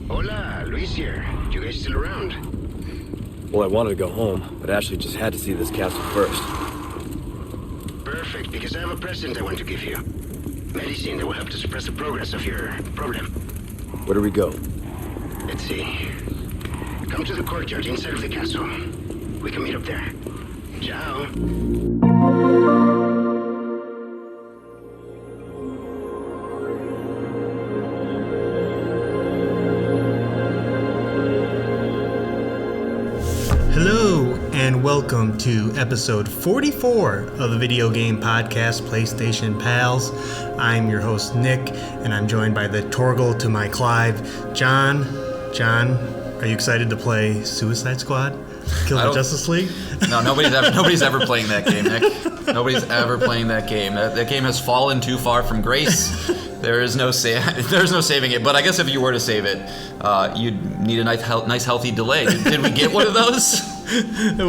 Hola, Luis here. You guys still around? Well, I wanted to go home, but Ashley just had to see this castle first. Perfect, because I have a present I want to give you. Medicine that will help to suppress the progress of your problem. Where do we go? Let's see. Come to the courtyard inside of the castle. We can meet up there. Ciao. Hello, and welcome to episode 44 of the video game podcast PlayStation Pals. I'm your host, Nick, and I'm joined by the Torgal to my Clive, John. John, are you excited to play Suicide Squad? Kill the Justice League? No, nobody's ever playing that game, Nick. Nobody's ever playing that game. That game has fallen too far from grace. There's no saving it. But I guess if you were to save it, you'd need a nice healthy delay. Did we get one of those?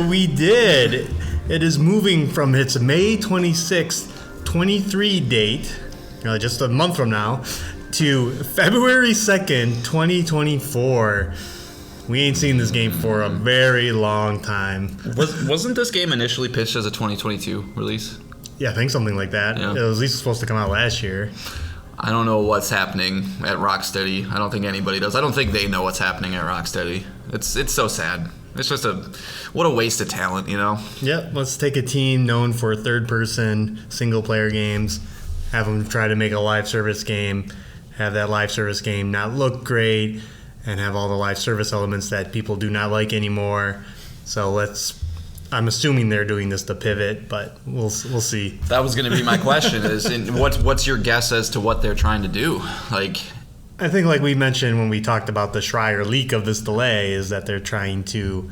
We did. It is moving from its May 26th, 23 date, just a month from now, to February 2nd, 2024. We ain't seen this game for a very long time. Wasn't this game initially pitched as a 2022 release? Yeah, I think something like that. Yeah. It was at least supposed to come out last year. I don't know what's happening at Rocksteady. I don't think anybody does. I don't think they know what's happening at Rocksteady. It's so sad. It's just what a waste of talent, you know? Yep, let's take a team known for third-person, single-player games, have them try to make a live service game, have that live service game not look great, and have all the live service elements that people do not like anymore. So I'm assuming they're doing this to pivot, but we'll see. That was going to be my question is what's your guess as to what they're trying to do? I think like we mentioned when we talked about the Schreier leak of this delay is that they're trying to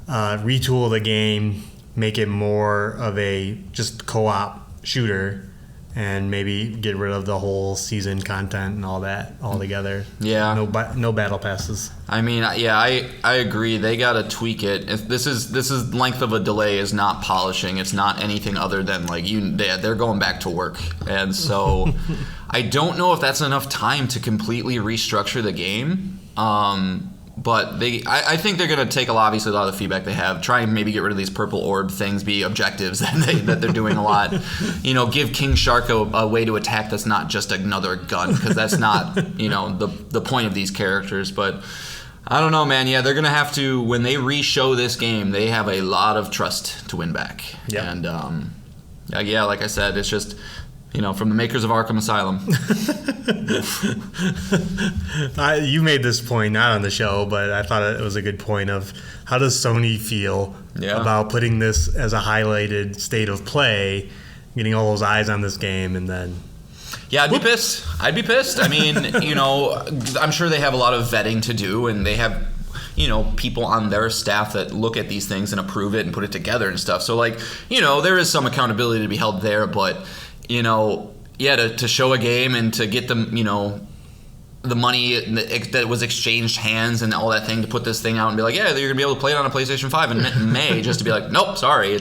retool the game, make it more of a just co-op shooter, and maybe get rid of the whole season content and all that altogether. Yeah. No battle passes. I mean, yeah, I agree. They got to tweak it. This is length of a delay is not polishing. It's not anything other than they're going back to work. And so I don't know if that's enough time to completely restructure the game. But I think they're going to take obviously a lot of the feedback they have, try and maybe get rid of these purple orb things, be objectives that they're doing a lot. Give King Shark a way to attack that's not just another gun, because that's not the point of these characters. But I don't know, man. Yeah, they're going to have to, when they re-show this game, they have a lot of trust to win back. Yep. And yeah, like I said, it's just from the makers of Arkham Asylum. You made this point not on the show, but I thought it was a good point of how does Sony feel about putting this as a highlighted state of play, getting all those eyes on this game, and then... Yeah, I'd be pissed. I mean, I'm sure they have a lot of vetting to do, and they have people on their staff that look at these things and approve it and put it together and stuff. So, there is some accountability to be held there, but... to show a game and to get them, the money that was exchanged hands and all that thing to put this thing out and be like, yeah, you're going to be able to play it on a PlayStation 5 in May, just to be like, nope, sorry.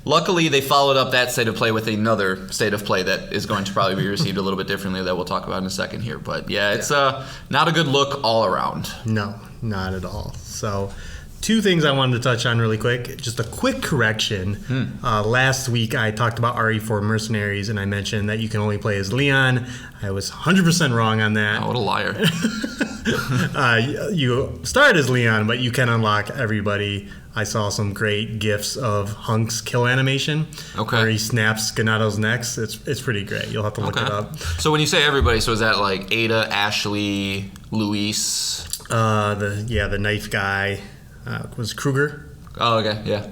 Luckily, they followed up that state of play with another state of play that is going to probably be received a little bit differently that we'll talk about in a second here. But yeah, it's not a good look all around. No, not at all. So... two things I wanted to touch on really quick. Just a quick correction. Last week I talked about RE4 Mercenaries, and I mentioned that you can only play as Leon. I was 100% wrong on that. Oh, what a liar. You start as Leon, but you can unlock everybody. I saw some great GIFs of Hunk's kill animation, where he snaps Ganato's necks. It's pretty great. You'll have to look it up. So when you say everybody, so is that like Ada, Ashley, Luis? The knife guy. Was Kruger. Oh, okay, yeah.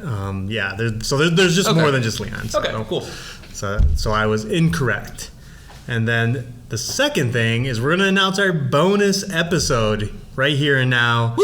There's just more than just Leon. So, okay, cool. So I was incorrect. And then the second thing is we're going to announce our bonus episode right here and now.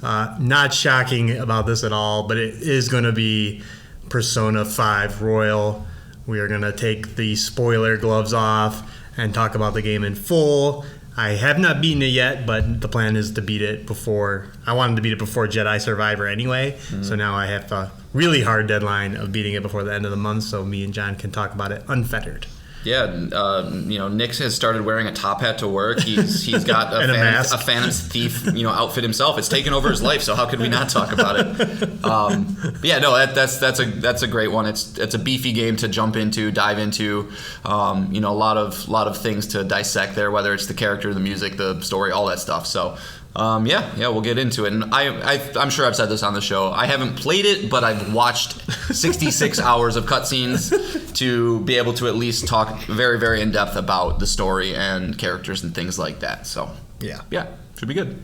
Not shocking about this at all, but it is going to be Persona 5 Royal. We are going to take the spoiler gloves off and talk about the game in full. I have not beaten it yet, but the plan is to beat it before... I wanted to beat it before Jedi Survivor anyway, so now I have a really hard deadline of beating it before the end of the month, so me and John can talk about it unfettered. Nick has started wearing a top hat to work. He's got a Phantom Thief, outfit himself. It's taken over his life, so how could we not talk about it? That's a great one. It's a beefy game to jump into, dive into. A lot of things to dissect there, whether it's the character, the music, the story, all that stuff. So. We'll get into it. And I'm sure I've said this on the show. I haven't played it, but I've watched 66 hours of cutscenes to be able to at least talk very, very in depth about the story and characters and things like that. So yeah, should be good.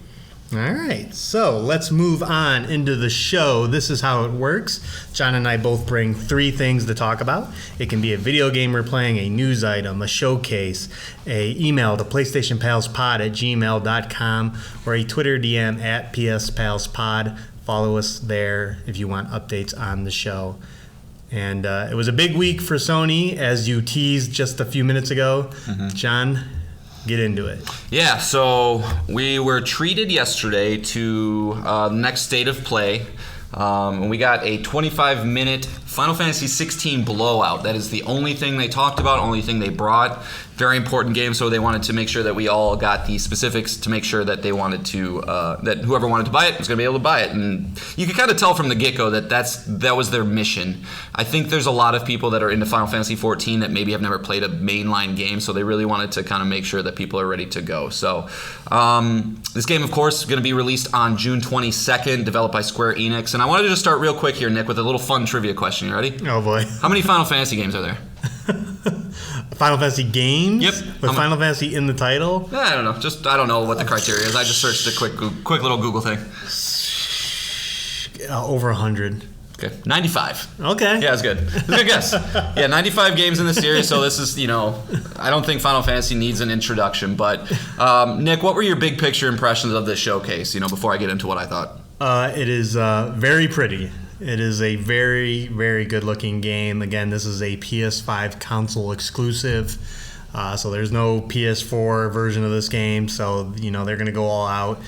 All right, so let's move on into the show. This is how it works. John and I both bring 3 things to talk about. It can be a video game we're playing, a news item, a showcase, a email to PlayStationPalsPod@gmail.com, or a Twitter DM at PSPalsPod. Follow us there if you want updates on the show. And it was a big week for Sony, as you teased just a few minutes ago. Mm-hmm. John, get into it. Yeah, so we were treated yesterday to the next state of play. And we got a 25-minute Final Fantasy 16 blowout. That is the only thing they talked about, only thing they brought. Very important game, so they wanted to make sure that we all got the specifics to make sure that they wanted to, that whoever wanted to buy it was going to be able to buy it. And you could kind of tell from the get-go that that was their mission. I think there's a lot of people that are into Final Fantasy 14 that maybe have never played a mainline game, so they really wanted to kind of make sure that people are ready to go. So this game, of course, is going to be released on June 22nd, developed by Square Enix. And I wanted to just start real quick here, Nick, with a little fun trivia question. You ready? Oh, boy. How many Final Fantasy games are there? Final Fantasy games? Yep. With Final Fantasy in the title? I don't know. I don't know what the criteria is. I just searched a quick little Google thing. Over 100. Okay. 95. Okay. Yeah, that's good. That's a good guess. Yeah, 95 games in the series, so this is, I don't think Final Fantasy needs an introduction, but Nick, what were your big picture impressions of this showcase, before I get into what I thought? It is very pretty. It is a very, very good-looking game. Again, this is a PS5 console exclusive, so there's no PS4 version of this game, so, they're going to go all out.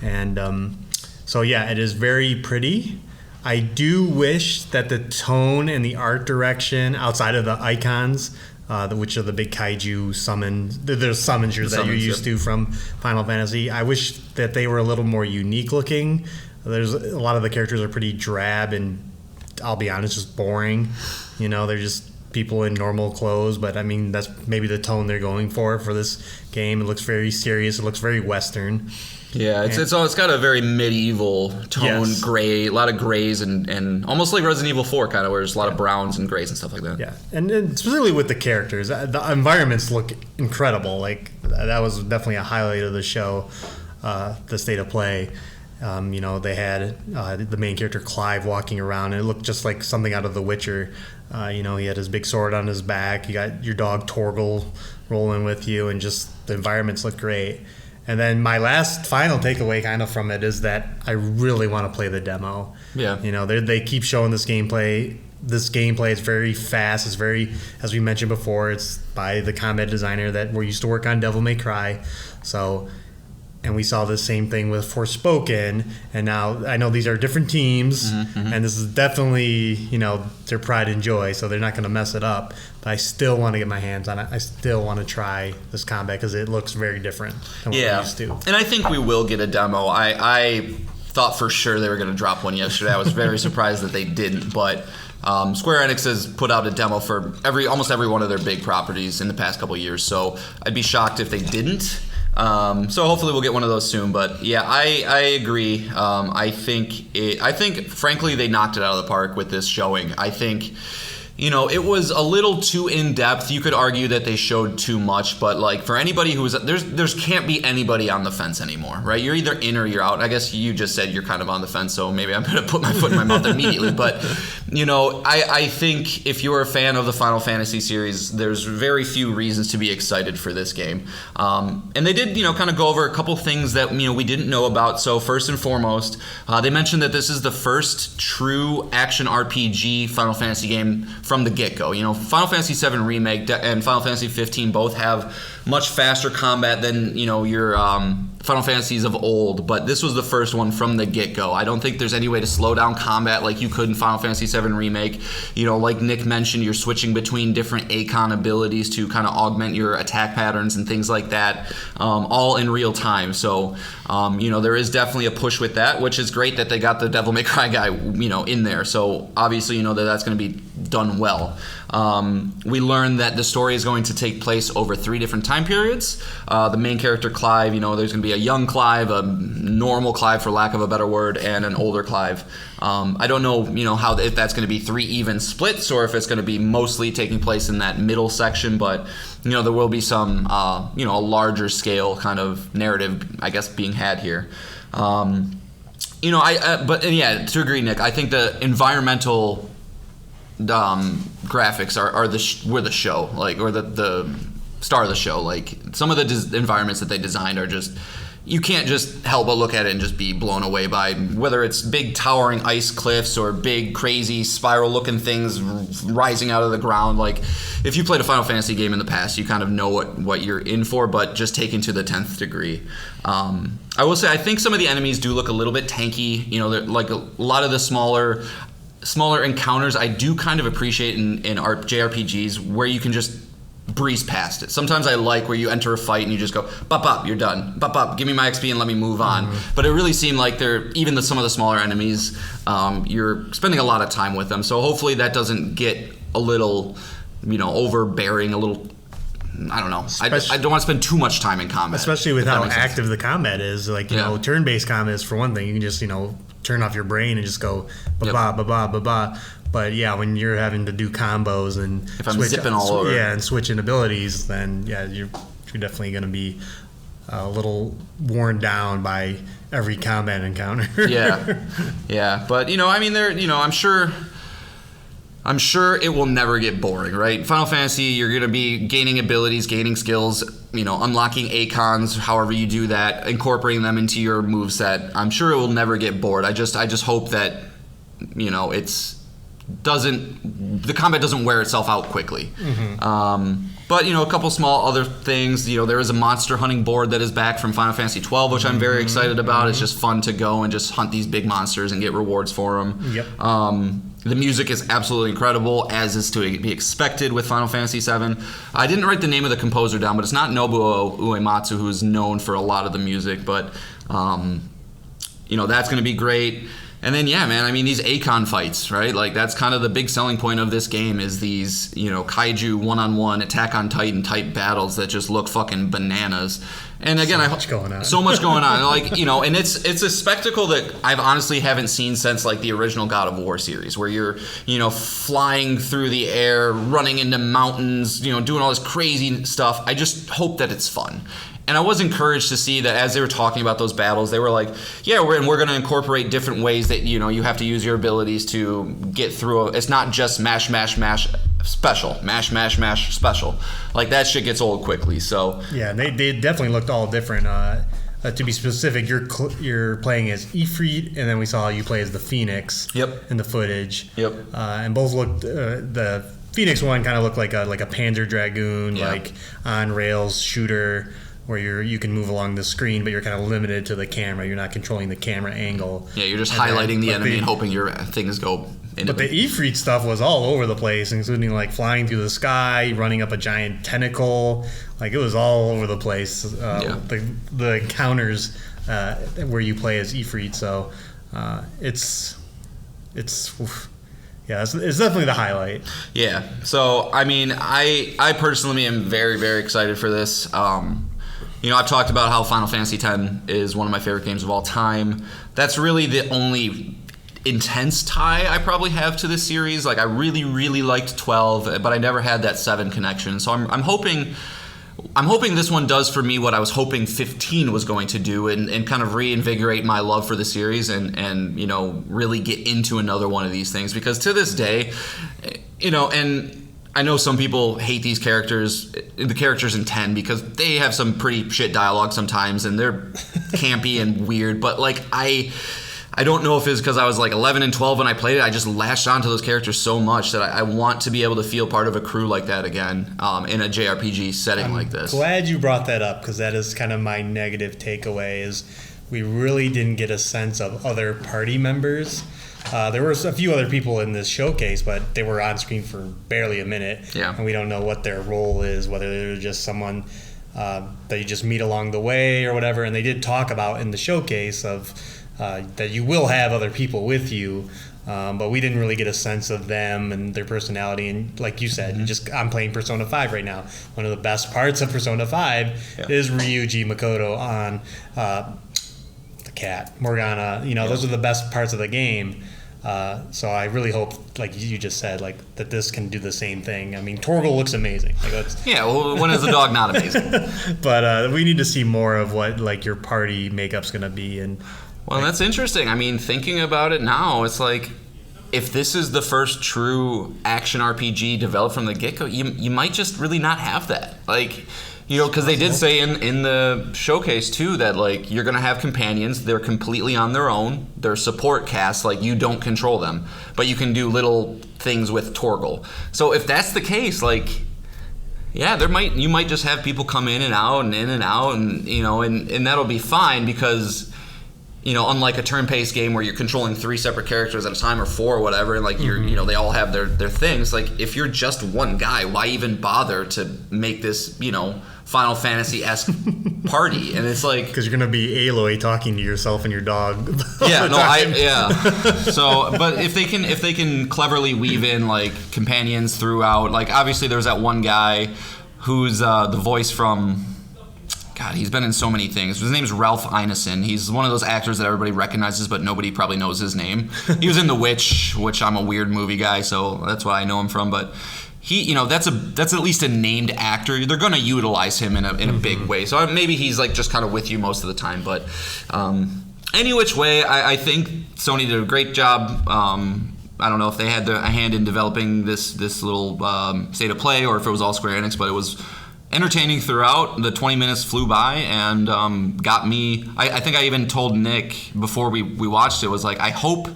And it is very pretty. I do wish that the tone and the art direction, outside of the icons, which are the big kaiju summons that you're used to from Final Fantasy, I wish that they were a little more unique looking. There's a lot of the characters are pretty drab and, I'll be honest, just boring. They're just people in normal clothes, but I mean that's maybe the tone they're going for this game. It looks very serious. It looks very Western. Yeah, it's got a very medieval tone, yes. Gray, a lot of grays and almost like Resident Evil 4 kind of, where there's a lot of browns and grays and stuff like that. Yeah, and specifically with the characters, the environments look incredible. Like that was definitely a highlight of the show, the state of play. They had the main character Clive walking around, and it looked just like something out of The Witcher. He had his big sword on his back. You got your dog Torgal rolling with you, and just the environments look great. And then my last final takeaway kind of from it is that I really want to play the demo. Yeah. They keep showing this gameplay. This gameplay is very fast. It's very, as we mentioned before, it's by the combat designer that used to work on Devil May Cry. So... And we saw the same thing with Forspoken, and now I know these are different teams, and this is definitely, their pride and joy, so they're not going to mess it up. But I still want to get my hands on it. I still want to try this combat because it looks very different than what we're used to. And I think we will get a demo. I thought for sure they were going to drop one yesterday. I was very surprised that they didn't, but... Square Enix has put out a demo for almost every one of their big properties in the past couple of years, so I'd be shocked if they didn't. So hopefully we'll get one of those soon. But yeah, I agree. I think frankly they knocked it out of the park with this showing. I think it was a little too in depth. You could argue that they showed too much, but like for anybody who was there's can't be anybody on the fence anymore, right? You're either in or you're out. I guess you just said you're kind of on the fence, so maybe I'm going to put my foot in my mouth immediately. But I think if you're a fan of the Final Fantasy series, there's very few reasons to be excited for this game. And they did kind of go over a couple things that we didn't know about. So first and foremost, they mentioned that this is the first true action RPG Final Fantasy game from the get-go. Final Fantasy VII Remake and Final Fantasy 15 both have much faster combat than your Final Fantasies of old, but this was the first one from the get-go. I don't think there's any way to slow down combat like you could in Final Fantasy VII Remake. You know, like Nick mentioned, you're switching between different Akon abilities to kind of augment your attack patterns and things like that, all in real time. So, you know, there is definitely a push with that, which is great that they got the Devil May Cry guy, you know, in there. So obviously, you know, that's going to be done well. We learned that the story is going to take place over 3 different time periods. The main character, Clive, you know, there's going to be a young Clive, a normal Clive, for lack of a better word, and an older Clive. I don't know, you know, if that's going to be 3 even splits or if it's going to be mostly taking place in that middle section, but, you know, there will be some, you know, a larger scale kind of narrative, I guess, being had here. You know, but yeah, to agree, Nick, I think the environmental graphics are were the show, like, or the star of the show. Like, some of the environments that they designed are just, you can't just help but look at it and just be blown away by, whether it's big towering ice cliffs or big crazy spiral looking things rising out of the ground. Like, if you played a Final Fantasy game in the past, you kind of know what you're in for, but just taken to the 10th degree. I will say, I think some of the enemies do look a little bit tanky. You know, like a lot of the smaller encounters I do kind of appreciate in JRPGs, where you can just breeze past it. Sometimes I like where you enter a fight and you just go, bop, bop, you're done. Bop, bop, give me my XP and let me move on. Mm-hmm. But it really seemed like some of the smaller enemies, you're spending a lot of time with them. So hopefully that doesn't get a little, you know, overbearing, a little, I don't know. I don't want to spend too much time in combat. Especially with how active the combat is. Like, you know, turn-based combat is, for one thing, you can just, you know, turn off your brain and just go ba-ba, ba-ba, ba-ba. But yeah, when you're having to do combos and if I'm zipping all over, and switching abilities, then yeah, you're definitely going to be a little worn down by every combat encounter. yeah. But you know, I mean, I'm sure it will never get boring, right? Final Fantasy, you're going to be gaining abilities, gaining skills, you know, unlocking Akons, however you do that, incorporating them into your moveset. I'm sure it will never get bored. I just hope that, you know, the combat doesn't wear itself out quickly. Mm-hmm. But, you know, a couple small other things. You know, there is a monster hunting board that is back from Final Fantasy XII, which I'm very excited about. Mm-hmm. It's just fun to go and just hunt these big monsters and get rewards for them. Yep. The music is absolutely incredible, as is to be expected with Final Fantasy VII. I didn't write the name of the composer down, but it's not Nobuo Uematsu, who is known for a lot of the music. But, you know, that's going to be great. And then, yeah, man, I mean, these Akon fights, right? Like, that's kind of the big selling point of this game, is these, you know, kaiju one-on-one Attack on Titan type battles that just look fucking bananas. And again, so much going on. Like, you know, and it's a spectacle that I've honestly haven't seen since, like, the original God of War series, where you're, you know, flying through the air, running into mountains, you know, doing all this crazy stuff. I just hope that it's fun. And I was encouraged to see that as they were talking about those battles, they were like, yeah, we're going to incorporate different ways that, you know, you have to use your abilities to get through. It's not just mash, mash, mash, special. Mash, mash, mash, special. Like, that shit gets old quickly, so. Yeah, they definitely looked all different. To be specific, you're playing as Ifrit, and then we saw you play as the Phoenix. Yep. In the footage. Yep. And both looked, the Phoenix one kind of looked like a Panzer Dragoon, like on rails shooter, where you can move along the screen, but you're kind of limited to the camera. You're not controlling the camera angle. Yeah, you're just highlighting the enemy and hoping your things go into. But the Ifrit stuff was all over the place, including like flying through the sky, running up a giant tentacle. Like, it was all over the place. The encounters where you play as Ifrit. So it's definitely the highlight. Yeah. So I mean, I personally am very, very excited for this. You know, I've talked about how Final Fantasy X is one of my favorite games of all time. That's really the only intense tie I probably have to this series. Like, I really, really liked 12, but I never had that 7 connection. So I'm hoping this one does for me what I was hoping 15 was going to do, and kind of reinvigorate my love for the series and you know, really get into another one of these things. Because to this day, you know, and I know some people hate the characters in 10 because they have some pretty shit dialogue sometimes, and they're campy and weird. But like, I I don't know if it's because I was like 11 and 12 when I played it. I just latched onto those characters so much that I want to be able to feel part of a crew like that again in a JRPG setting like this. Glad you brought that up, because that is kind of my negative takeaway is we really didn't get a sense of other party members. There were a few other people in this showcase, but they were on screen for barely a minute. Yeah. And we don't know what their role is, whether they're just someone that you just meet along the way or whatever. And they did talk about in the showcase of that you will have other people with you, but we didn't really get a sense of them and their personality. And like you said, I'm playing Persona 5 right now. One of the best parts of Persona 5 is Ryuji Makoto on the cat, Morgana. Those are the best parts of the game. So I really hope, like you just said, like that this can do the same thing. I mean, Torgal looks amazing. Well, when is the dog not amazing? But we need to see more of what like your party makeup's going to be. And well, that's interesting. I mean, thinking about it now, it's like if this is the first true action RPG developed from the get-go, you might just really not have that. Like, because they did say in the showcase too that like you're gonna have companions. They're completely on their own. They're support casts. Like you don't control them, but you can do little things with Torgal. So if that's the case, like, yeah, you might just have people come in and out, and that'll be fine because. Unlike a turn-based game where you're controlling 3 separate characters at a time or 4 or whatever, and like they all have their things. Like if you're just one guy, why even bother to make this, Final Fantasy-esque party? And it's like because you're gonna be Aloy talking to yourself and your dog. So, but if they can cleverly weave in like companions throughout, like obviously there's that one guy who's the voice from. God, he's been in so many things. His name's Ralph Ineson. He's one of those actors that everybody recognizes, but nobody probably knows his name. He was in The Witch, which I'm a weird movie guy, so that's what I know him from. But he, that's at least a named actor. They're going to utilize him in a big way. So maybe he's like just kind of with you most of the time. But any which way, I think Sony did a great job. I don't know if they had a hand in developing this little state of play or if it was all Square Enix, but it was entertaining throughout. The 20 minutes flew by and got me. I think I even told Nick before we watched it, was like, I hope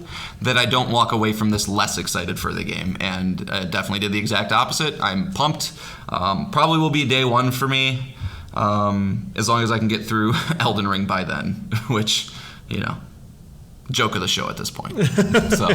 that I don't walk away from this less excited for the game, and definitely did the exact opposite. I'm pumped. Probably will be day one for me, as long as I can get through Elden Ring by then, which, joke of the show at this point. So,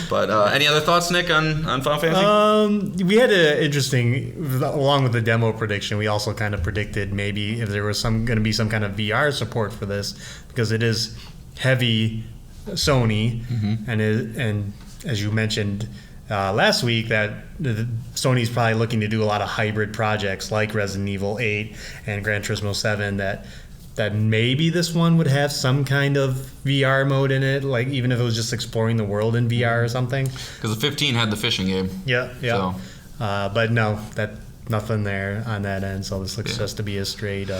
but any other thoughts, Nick, on Final Fantasy? We had an interesting, along with the demo prediction, we also kind of predicted maybe if there was going to be some kind of VR support for this, because it is heavy Sony, and as you mentioned last week, that Sony's probably looking to do a lot of hybrid projects like Resident Evil 8 and Gran Turismo 7 that maybe this one would have some kind of VR mode in it, like even if it was just exploring the world in VR or something. Because the 15 had the fishing game. Yeah. So. But no, nothing there on that end. So this looks just to be a straight.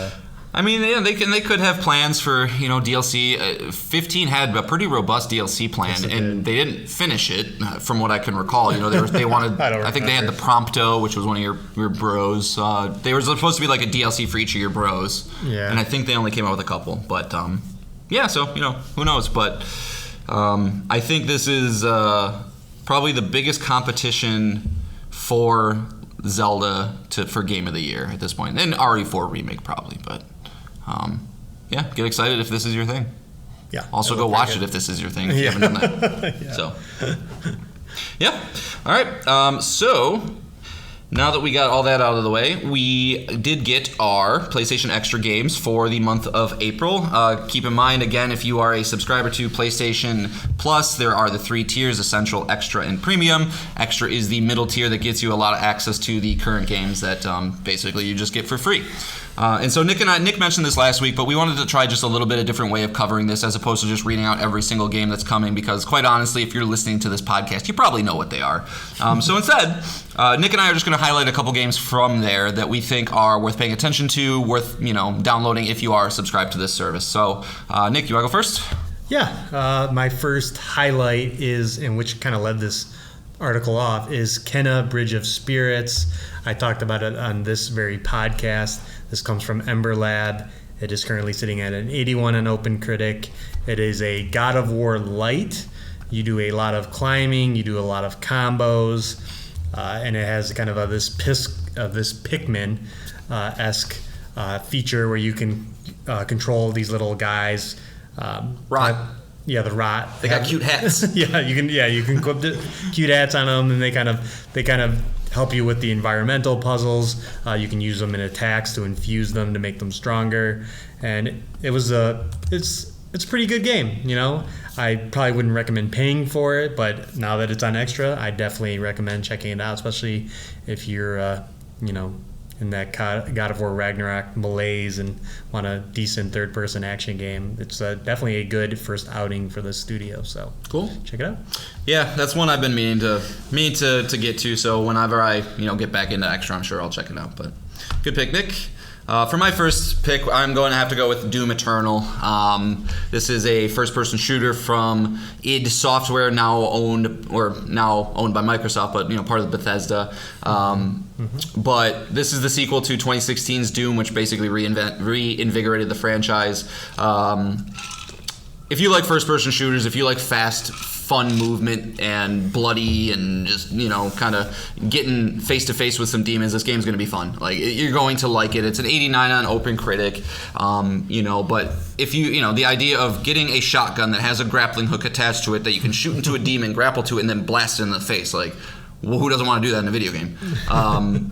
I mean, they could have plans for DLC. 15 had a pretty robust DLC plan, and they didn't finish it, from what I can recall. They wanted. I think they had the Prompto, which was one of your bros. They were supposed to be like a DLC for each of your bros. Yeah. And I think they only came out with a couple. But So who knows? But I think this is probably the biggest competition for Zelda for Game of the Year at this point, and RE4 remake probably, but. Get excited if this is your thing. Yeah. Also, go watch it if this is your thing. If you haven't done that. Yeah. So, all right. So, now that we got all that out of the way, we did get our PlayStation Extra games for the month of April. Keep in mind, again, if you are a subscriber to PlayStation Plus, there are the 3 tiers: Essential, Extra, and Premium. Extra is the middle tier that gets you a lot of access to the current games that basically you just get for free. And so Nick mentioned this last week, but we wanted to try just a little bit of different way of covering this as opposed to just reading out every single game that's coming, because quite honestly, if you're listening to this podcast, you probably know what they are. So instead, Nick and I are just going to highlight a couple games from there that we think are worth paying attention to, worth downloading if you are subscribed to this service. So Nick, you want to go first? Yeah, my first highlight is, and which kind of led this article off, is Kena Bridge of Spirits. I talked about it on this very podcast. This comes from Ember Lab, It is currently sitting at an 81 on OpenCritic. It is a God of War light. You do a lot of climbing, you do a lot of combos, and it has kind of this Pikmin-esque feature where you can control these little guys. Rot. Yeah, the rot. They got cute hats. You can clip the cute hats on them, and they kind of help you with the environmental puzzles. You can use them in attacks to infuse them to make them stronger, and it's a pretty good game. I probably wouldn't recommend paying for it, but now that it's on Extra, I definitely recommend checking it out, especially if you're in that God of War Ragnarok malaise and want a decent third-person action game. It's definitely a good first outing for the studio. So cool, check it out. Yeah, that's one I've been meaning to get to. So whenever I get back into Extra, I'm sure I'll check it out. But good pick, Nick. For my first pick, I'm going to have to go with Doom Eternal. This is a first-person shooter from id Software, now owned by Microsoft, but part of Bethesda. But this is the sequel to 2016's Doom, which basically reinvigorated the franchise. If you like first-person shooters, if you like fast, fun movement and bloody and just kind of getting face to face with some demons, this game's going to be fun. Like, you're going to like it. It's an 89 on OpenCritic. But if you the idea of getting a shotgun that has a grappling hook attached to it that you can shoot into a demon, grapple to it, and then blast it in the face, like, well, who doesn't want to do that in a video game?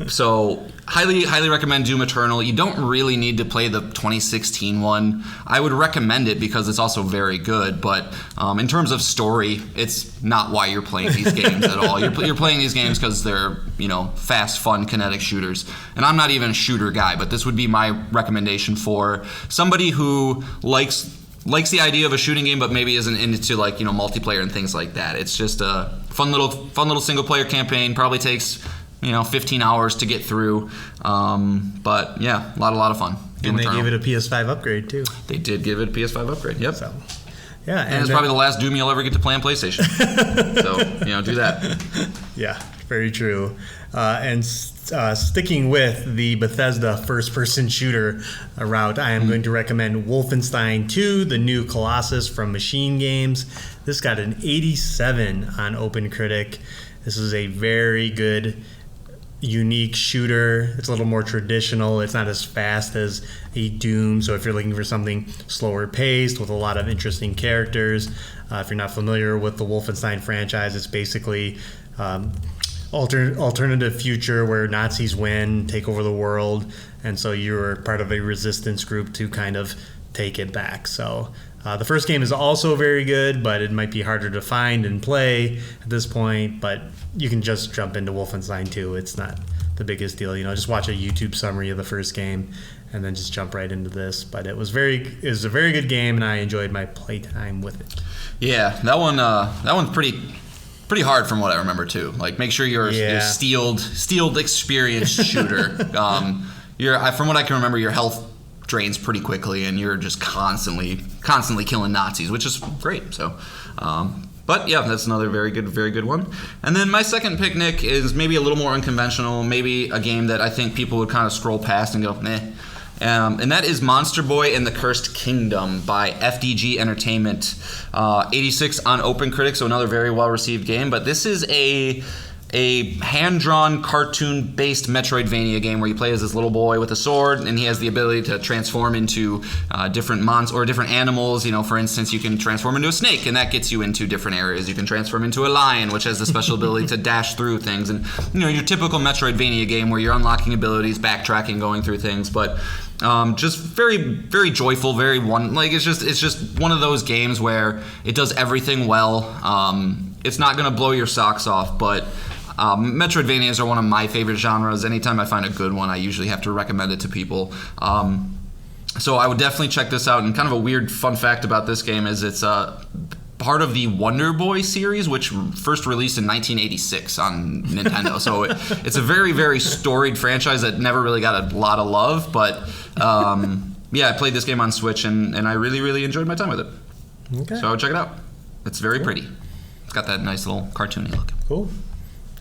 So highly recommend Doom Eternal. You don't really need to play the 2016 one. I would recommend it because it's also very good, but in terms of story, it's not why you're playing these games at all. You're playing these games because they're fast, fun, kinetic shooters. And I'm not even a shooter guy, but this would be my recommendation for somebody who likes the idea of a shooting game, but maybe isn't into multiplayer and things like that. It's just a fun little single player campaign. Probably takes 15 hours to get through. But yeah, a lot of fun. And they gave it a PS5 upgrade too. They did give it a PS5 upgrade. Yep. So, yeah, and it's probably the last Doom you'll ever get to play on PlayStation. So do that. Yeah, very true. And sticking with the Bethesda first-person shooter route, I am going to recommend Wolfenstein 2, the new Colossus from Machine Games. This got an 87 on OpenCritic. This is a very good, unique shooter. It's a little more traditional. It's not as fast as a Doom, so if you're looking for something slower paced with a lot of interesting characters, if you're not familiar with the Wolfenstein franchise, it's basically alternative future where Nazis win, take over the world, and so you're part of a resistance group to kind of take it back. So the first game is also very good, but it might be harder to find and play at this point, but you can just jump into Wolfenstein 2. It's not the biggest deal. Just watch a YouTube summary of the first game and then just jump right into this. But it was a very good game, and I enjoyed my playtime with it. Yeah, that one's pretty hard from what I remember too. Like, make sure you're a steeled experienced shooter. From what I can remember, your health drains pretty quickly, and you're just constantly killing Nazis, which is great. So, but yeah, that's another very good one. And then my second pick, Nick, is maybe a little more unconventional. Maybe a game that I think people would kind of scroll past and go, meh. And that is Monster Boy and the Cursed Kingdom by FDG Entertainment. 86 on OpenCritic, so another very well-received game. But this is a hand-drawn, cartoon-based Metroidvania game where you play as this little boy with a sword, and he has the ability to transform into different animals. For instance, you can transform into a snake, and that gets you into different areas. You can transform into a lion, which has the special ability to dash through things. And your typical Metroidvania game where you're unlocking abilities, backtracking, going through things, but just very, very joyful, it's just one of those games where it does everything well. It's not going to blow your socks off, but Metroidvanias are one of my favorite genres. Anytime I find a good one, I usually have to recommend it to people. So I would definitely check this out. And kind of a weird fun fact about this game is it's part of the Wonder Boy series, which first released in 1986 on Nintendo. So it's a very, very storied franchise that never really got a lot of love. But I played this game on Switch, and I really, really enjoyed my time with it. Okay. So I would check it out. It's very pretty. It's got that nice little cartoony look. Cool.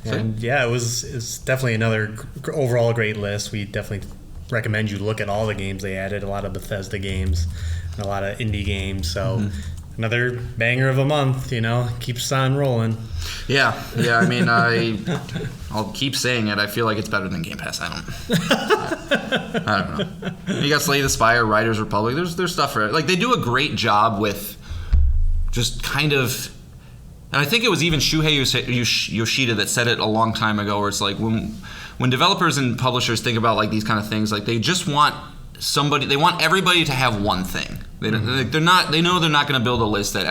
And yeah, it's definitely another overall great list. We definitely recommend you look at all the games they added. A lot of Bethesda games and a lot of indie games. So another banger of a month, keeps on rolling. Yeah. I mean, I'll keep saying it. I feel like it's better than Game Pass. I don't know. You got Slay the Spire, Riders Republic. There's stuff for it. Like, they do a great job with just kind of. And I think it was even Shuhei Yoshida that said it a long time ago, where it's like when developers and publishers think about like these kind of things, like they just want they want everybody to have one thing. They know they're not going to build a list that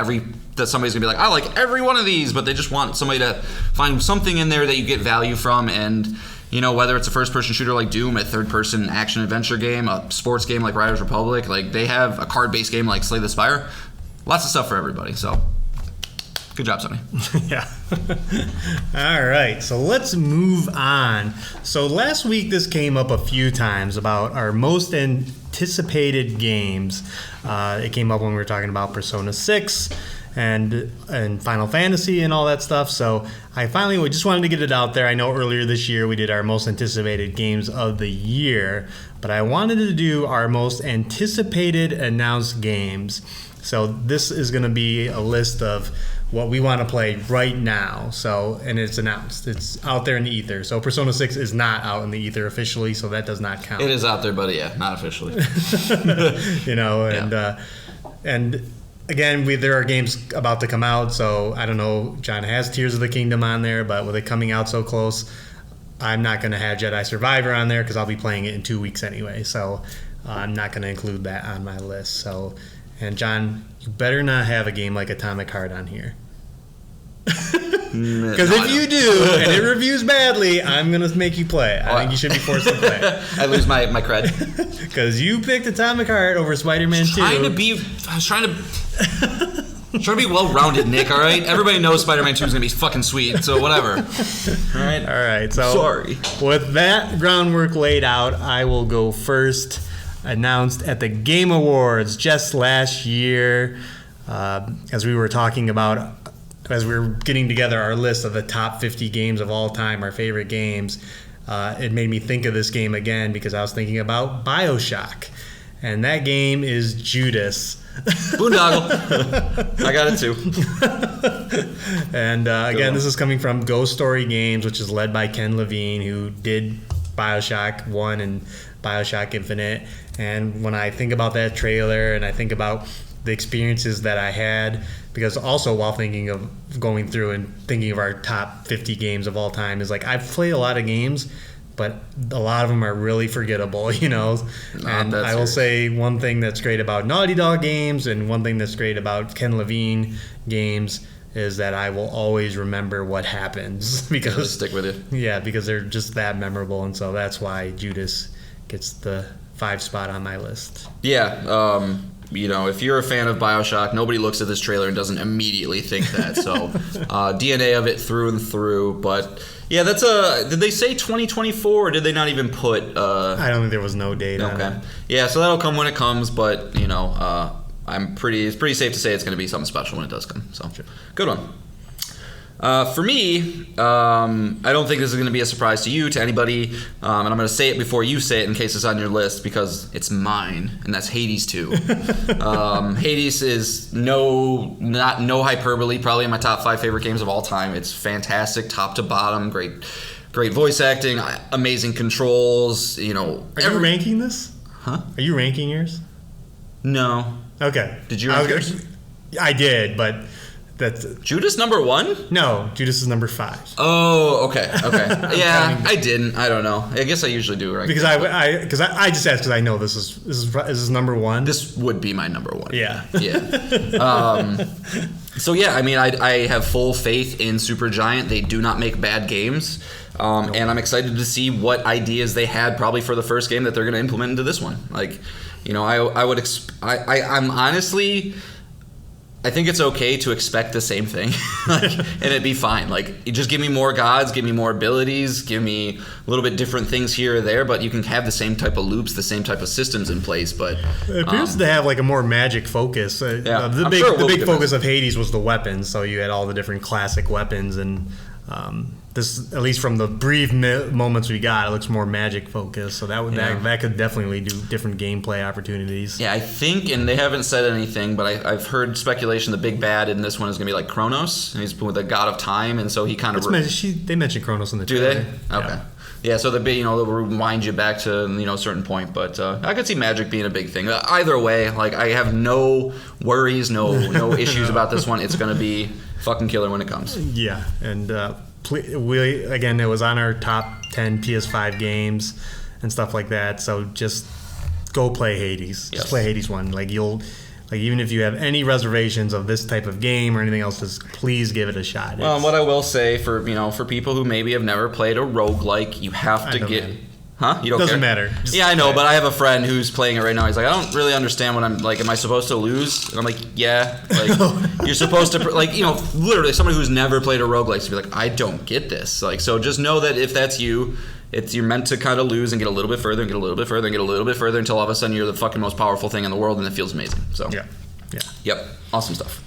somebody's going to be like, I like every one of these, but they just want somebody to find something in there that you get value from. And whether it's a first-person shooter like Doom, a third-person action-adventure game, a sports game like Riders Republic, like they have a card-based game like Slay the Spire. Lots of stuff for everybody. So. Good job, Sonny. Yeah. All right, so let's move on. So last week this came up a few times about our most anticipated games. It came up when we were talking about Persona 6 and Final Fantasy and all that stuff. So I finally just wanted to get it out there. I know earlier this year we did our most anticipated games of the year, but I wanted to do our most anticipated announced games. So this is going to be a list of what we want to play right now. So, and it's announced. It's out there in the ether. So Persona 6 is not out in the ether officially, so that does not count. It is out there, but yeah, not officially. And again, there are games about to come out, so I don't know, John has Tears of the Kingdom on there, but with it coming out so close, I'm not going to have Jedi Survivor on there because I'll be playing it in 2 weeks anyway, so I'm not going to include that on my list. So, and John, you better not have a game like Atomic Heart on here. Because if you do, and it reviews badly, I'm going to make you play it. I think you should be forced to play it. I lose my cred. Because you picked Atomic Heart over Spider-Man 2. I was trying to be well-rounded, Nick, all right? Everybody knows Spider-Man 2 is going to be fucking sweet, so whatever. All right? So sorry. With that groundwork laid out, I will go first. Announced at the Game Awards just last year, as we were talking about, as we were getting together our list of the top 50 games of all time, our favorite games, it made me think of this game again because I was thinking about BioShock. And that game is Judas. Boondoggle. I got it too. And again, this is coming from Ghost Story Games, which is led by Ken Levine, who did BioShock 1 and BioShock Infinite. And when I think about that trailer and I think about the experiences that I had, because also while thinking of going through and thinking of our top 50 games of all time, is like I've played a lot of games, but a lot of them are really forgettable, And I will say one thing that's great about Naughty Dog games and one thing that's great about Ken Levine games is that I will always remember what happens because really stick with it. Yeah, because they're just that memorable, and so that's why Judas gets the 5 spot on my list. Yeah, if you're a fan of BioShock, nobody looks at this trailer and doesn't immediately think that. So, DNA of it through and through. But yeah, that's did they say 2024 or did they not even put? I don't think there was no date. Okay. On it. Yeah, so that'll come when it comes. But it's pretty safe to say it's going to be something special when it does come. So, sure. Good one. For me, I don't think this is going to be a surprise to you, to anybody, and I'm going to say it before you say it in case it's on your list because it's mine, and that's Hades 2. Hades is no hyperbole, probably in my top 5 favorite games of all time. It's fantastic, top to bottom, great voice acting, amazing controls. Are you ranking this? Huh? Are you ranking yours? No. Okay. Did you rank yours? I did, but. That's Judas number 1? No, Judas is number 5. Oh, okay. Yeah, I didn't. I don't know. I guess I usually do. Right? Because I just asked because I know this is number 1. This would be my number 1. Yeah. So yeah, I mean, I have full faith in Supergiant. They do not make bad games, and I'm excited to see what ideas they had probably for the first game that they're going to implement into this one. Like, I'm honestly. I think it's okay to expect the same thing, and it'd be fine. Like, you just give me more gods, give me more abilities, give me a little bit different things here or there, but you can have the same type of loops, the same type of systems in place. But it appears to have like a more magic focus. The big focus of Hades was the weapons, so you had all the different classic weapons, and This, at least from the brief moments we got, it looks more magic focused. So that could definitely do different gameplay opportunities. Yeah, I think, and they haven't said anything, but I've heard speculation the big bad in this one is going to be like Kronos, and he's with the god of time, and so he kind of... They mentioned Kronos in the trailer. Do they? Okay. Yeah, so they'll rewind you back to a certain point, but I could see magic being a big thing. Either way, like I have no worries, no issues about this one. It's going to be fucking killer when it comes. Yeah, and it was on our top 10 PS5 games and stuff like that. So just go play Hades. Yes. Just play Hades 1. Even if you have any reservations of this type of game or anything else, just please give it a shot. Well, what I will say for people who maybe have never played a roguelike, you have to get... Huh? You don't Doesn't care? matter. Yeah, I know, but I have a friend who's playing it right now. He's like, I don't really understand what I'm like. Am I supposed to lose? And I'm like, yeah. Like, you're supposed to, literally somebody who's never played a roguelike to be like, I don't get this. Like, so just know that if that's you, you're meant to kind of lose and get a little bit further and get a little bit further and get a little bit further until all of a sudden you're the fucking most powerful thing in the world and it feels amazing. So yeah. Yep, awesome stuff.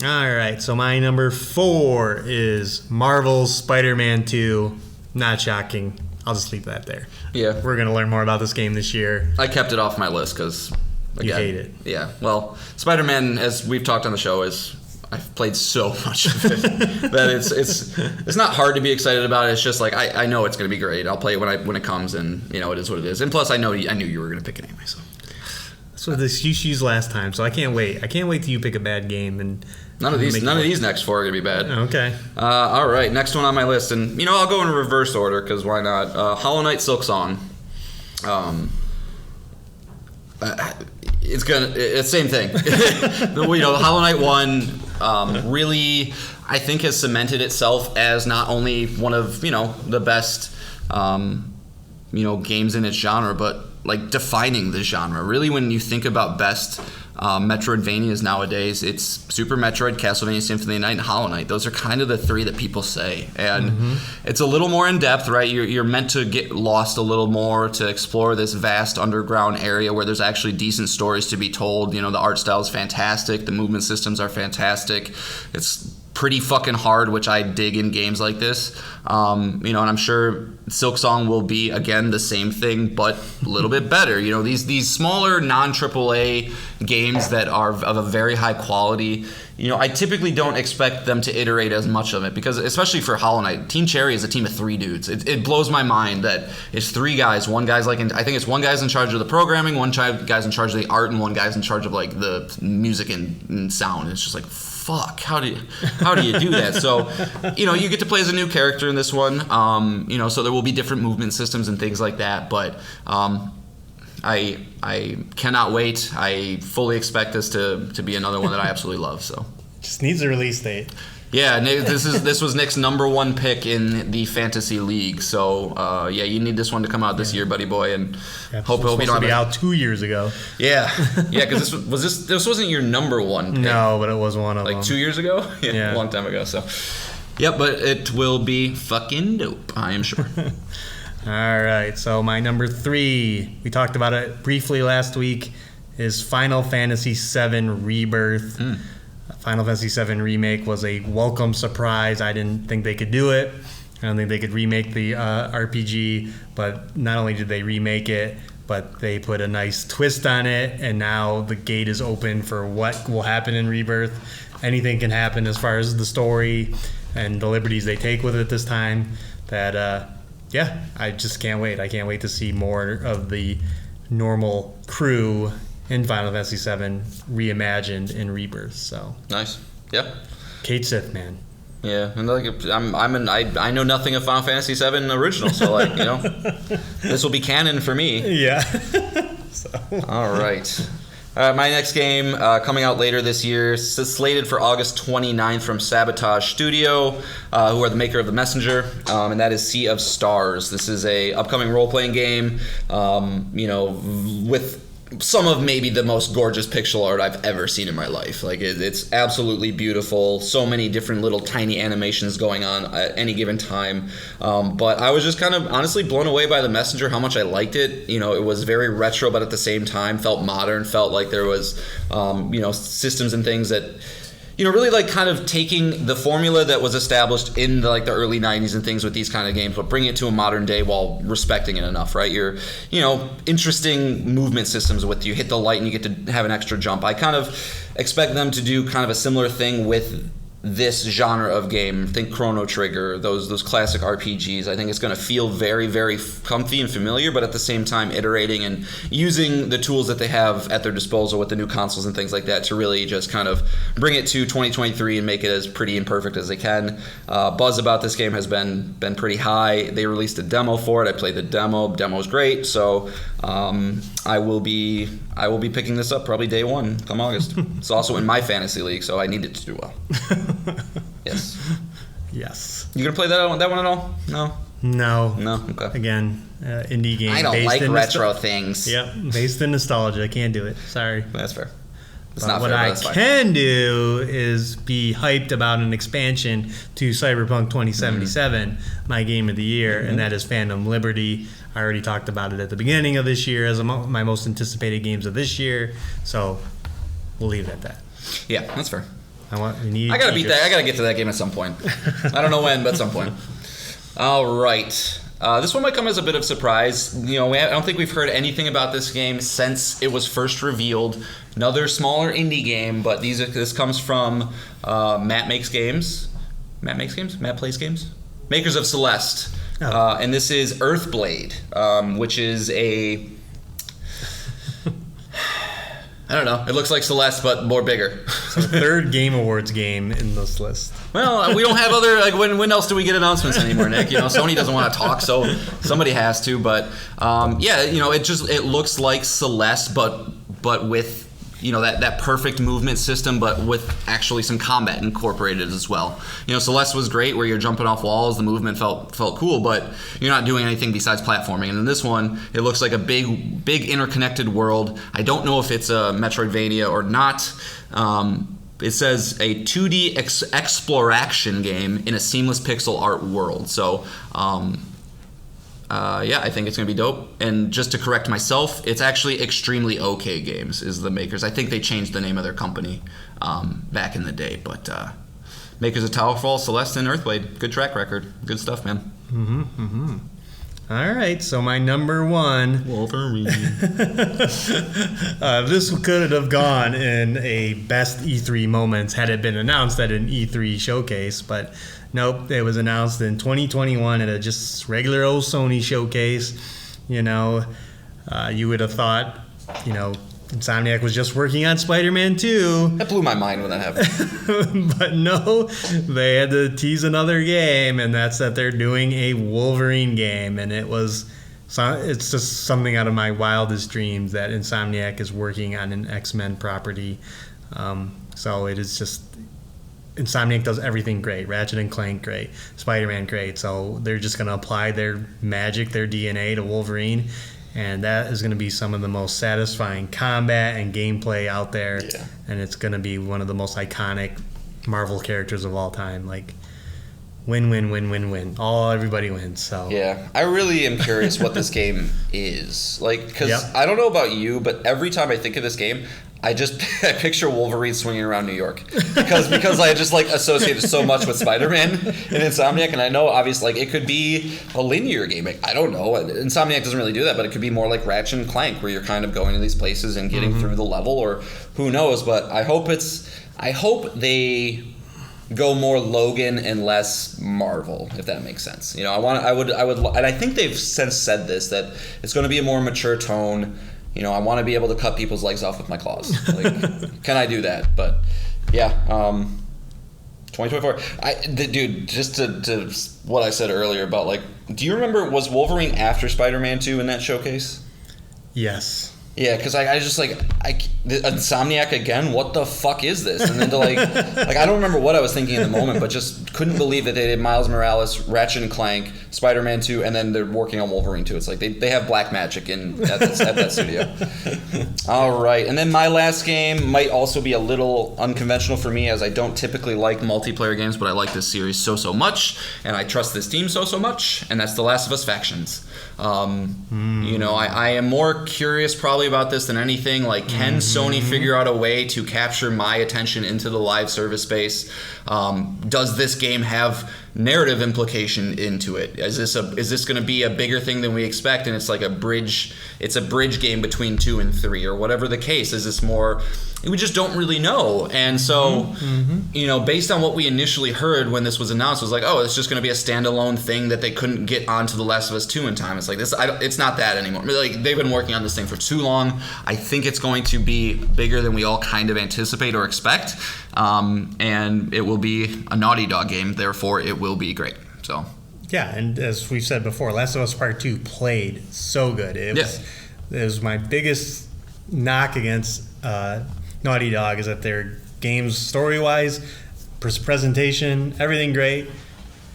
All right, so my number 4 is Marvel's Spider-Man 2. Not shocking. I'll just leave that there. Yeah. We're going to learn more about this game this year. I kept it off my list because... You hate it. Yeah. Well, Spider-Man, as we've talked on the show, I've played so much of it that it's not hard to be excited about it. It's just like I know it's going to be great. I'll play it when it comes, and it is what it is. And plus, I knew you were going to pick it anyway. So that's what this you used last time. So I can't wait. I can't wait till you pick a bad game and none of these next 4 are going to be bad. Okay. All right. Next one on my list, and I'll go in reverse order because why not? Hollow Knight Silksong. It's same thing. Hollow Knight 1 really, I think, has cemented itself as not only one of the best games in its genre, but like defining the genre. Really, when you think about best Metroidvanias nowadays, it's Super Metroid, Castlevania Symphony of the Night, and Hollow Knight. Those are kind of the 3 that people say, and it's a little more in depth, right? You're meant to get lost a little more to explore this vast underground area where there's actually decent stories to be told. The art style is fantastic, the movement systems are fantastic. It's pretty fucking hard, which I dig in games like this. And I'm sure Silksong will be, again, the same thing, but a little bit better. These smaller non-AAA games that are of a very high quality, I typically don't expect them to iterate as much of it because, especially for Hollow Knight, Team Cherry is a team of 3 dudes. It blows my mind that it's 3 guys. One guy's I think it's one guy's in charge of the programming, one guy's in charge of the art, and one guy's in charge of the music and sound. It's just like, fuck, how do you do that? So, you get to play as a new character in this one. So there will be different movement systems and things like that. But I cannot wait. I fully expect this to be another one that I absolutely love. So just needs a release date. Yeah, this was Nick's number 1 pick in the fantasy league. So you need this one to come out this year, buddy boy, and hope you don't be out 2 years ago. Yeah, because this wasn't your number 1 pick. No, but it was one of them. 2 years ago. Yeah, a long time ago. So, yep, but it will be fucking dope, I am sure. All right, so my number 3, we talked about it briefly last week, is Final Fantasy VII Rebirth. Final Fantasy VII Remake was a welcome surprise. I didn't think they could do it. I don't think they could remake the RPG, but not only did they remake it, but they put a nice twist on it, and now the gate is open for what will happen in Rebirth. Anything can happen as far as the story and the liberties they take with it this time. I just can't wait. I can't wait to see more of the normal crew in Final Fantasy VII reimagined in Rebirth. So nice. Yep. Kate Sith, man. Yeah, and I know nothing of Final Fantasy VII original, so this will be canon for me. Yeah. All right. My next game coming out later this year, slated for August 29th from Sabotage Studio, who are the maker of The Messenger, and that is Sea of Stars. This is a upcoming role-playing game, with some of maybe the most gorgeous pixel art I've ever seen in my life. It's absolutely beautiful. So many different little tiny animations going on at any given time. But I was just kind of honestly blown away by The Messenger, how much I liked it. It was very retro, but at the same time felt modern, felt like there was, systems and things that really like kind of taking the formula that was established in the early 90s and things with these kind of games, but bringing it to a modern day while respecting it enough, right? You're, interesting movement systems with you hit the light and you get to have an extra jump. I kind of expect them to do kind of a similar thing with this genre of game. Think Chrono Trigger, those classic RPGs. I think it's going to feel very, very comfy and familiar, but at the same time iterating and using the tools that they have at their disposal with the new consoles and things like that to really just kind of bring it to 2023 and make it as pretty and perfect as they can. Buzz about this game has been pretty high. They released a demo for it. I played the demo. Demo's great. So I will be picking this up probably day one come August. It's also in my fantasy league, so I need it to do well. Yes. Yes. You gonna play that one at all? No. No. Okay. Again, indie game. I don't based like in retro things. Yep. Based in nostalgia. I can't do it. Sorry. That's fair. It's But not what fair, but I that's fine. can do is be hyped about an expansion to Cyberpunk 2077, my game of the year, and that is Phantom Liberty. I already talked about it at the beginning of this year as my most anticipated games of this year, so we'll leave it at that. Yeah, that's fair. I gotta beat that. I gotta get to that game at some point. I don't know when, but at some point. All right. This one might come as a bit of surprise. I don't think we've heard anything about this game since it was first revealed. Another smaller indie game, but this comes from Matt Makes Games. Matt Makes Games? Matt Plays Games? Makers of Celeste. Oh. And this is Earthblade, which is a... I don't know. It looks like Celeste, but more bigger. So third Game Awards game in this list. Well, we don't have other when else do we get announcements anymore, Nick? Sony doesn't want to talk, so somebody has to. But it looks like Celeste, but with that perfect movement system, but with actually some combat incorporated as well. Celeste was great, where you're jumping off walls, the movement felt cool, but you're not doing anything besides platforming. And in this one, it looks like a big interconnected world. I don't know if it's a Metroidvania or not. It says a 2D exploration game in a seamless pixel art world. So, I think it's going to be dope. And just to correct myself, it's actually Extremely OK Games is the makers. I think they changed the name of their company back in the day. But makers of Towerfall, Celeste, and Earthblade. Good track record. Good stuff, man. All right, so my number one. Wolverine. This could have gone in a best E3 moments had it been announced at an E3 showcase, but nope, it was announced in 2021 at a just regular old Sony showcase. You would have thought, Insomniac was just working on Spider-Man 2. That blew my mind when that happened. But no, they had to tease another game, and that's that they're doing a Wolverine game. And it's just something out of my wildest dreams that Insomniac is working on an X-Men property. So it is just... Insomniac does everything great. Ratchet and Clank great. Spider-Man great. So they're just going to apply their magic, their DNA to Wolverine. And that is going to be some of the most satisfying combat and gameplay out there. Yeah. And it's going to be one of the most iconic Marvel characters of all time. Like, win, win, win, win, win. Everybody wins. So yeah, I really am curious what this game is. Because Yep. I don't know about you, but every time I think of this game, I picture Wolverine swinging around New York because I just associate it so much with Spider-Man and Insomniac, and I know obviously it could be a linear game. I don't know. Insomniac doesn't really do that, but it could be more like Ratchet and Clank, where you're kind of going to these places and getting through the level, or who knows. But I hope they go more Logan and less Marvel, if that makes sense. I would, and I think they've since said this, that it's going to be a more mature tone. I want to be able to cut people's legs off with my claws. Can I do that? But yeah, 2024. Dude, just to what I said earlier about do you remember, was Wolverine after Spider-Man 2 in that showcase? yes. Yeah, because I just Insomniac again. What the fuck is this? And then to I don't remember what I was thinking in the moment, but just couldn't believe that they did Miles Morales, Ratchet and Clank, Spider-Man 2, and then they're working on Wolverine 2. It's like they have black magic at that studio. All right, and then my last game might also be a little unconventional for me, as I don't typically like multiplayer games, but I like this series so much, and I trust this team so much, and that's The Last of Us Factions. I am more curious probably worry about this than anything. Like, can Sony figure out a way to capture my attention into the live service space? Does this game have narrative implication into it? Is this going to be a bigger thing than we expect, and it's like a bridge game between 2 and 3, or whatever the case? Is this more? We just don't really know. And so, based on what we initially heard when this was announced, it was like, oh, it's just going to be a standalone thing that they couldn't get onto The Last of Us 2 in time. It's like this. It's not that anymore. Like, they've been working on this thing for too long. I think it's going to be bigger than we all kind of anticipate or expect, and it will be a Naughty Dog game. Therefore, it will be great. So. Yeah, and as we've said before, Last of Us Part 2 played so good. It was my biggest knock against Naughty Dog, is that their games, story-wise, presentation, everything great,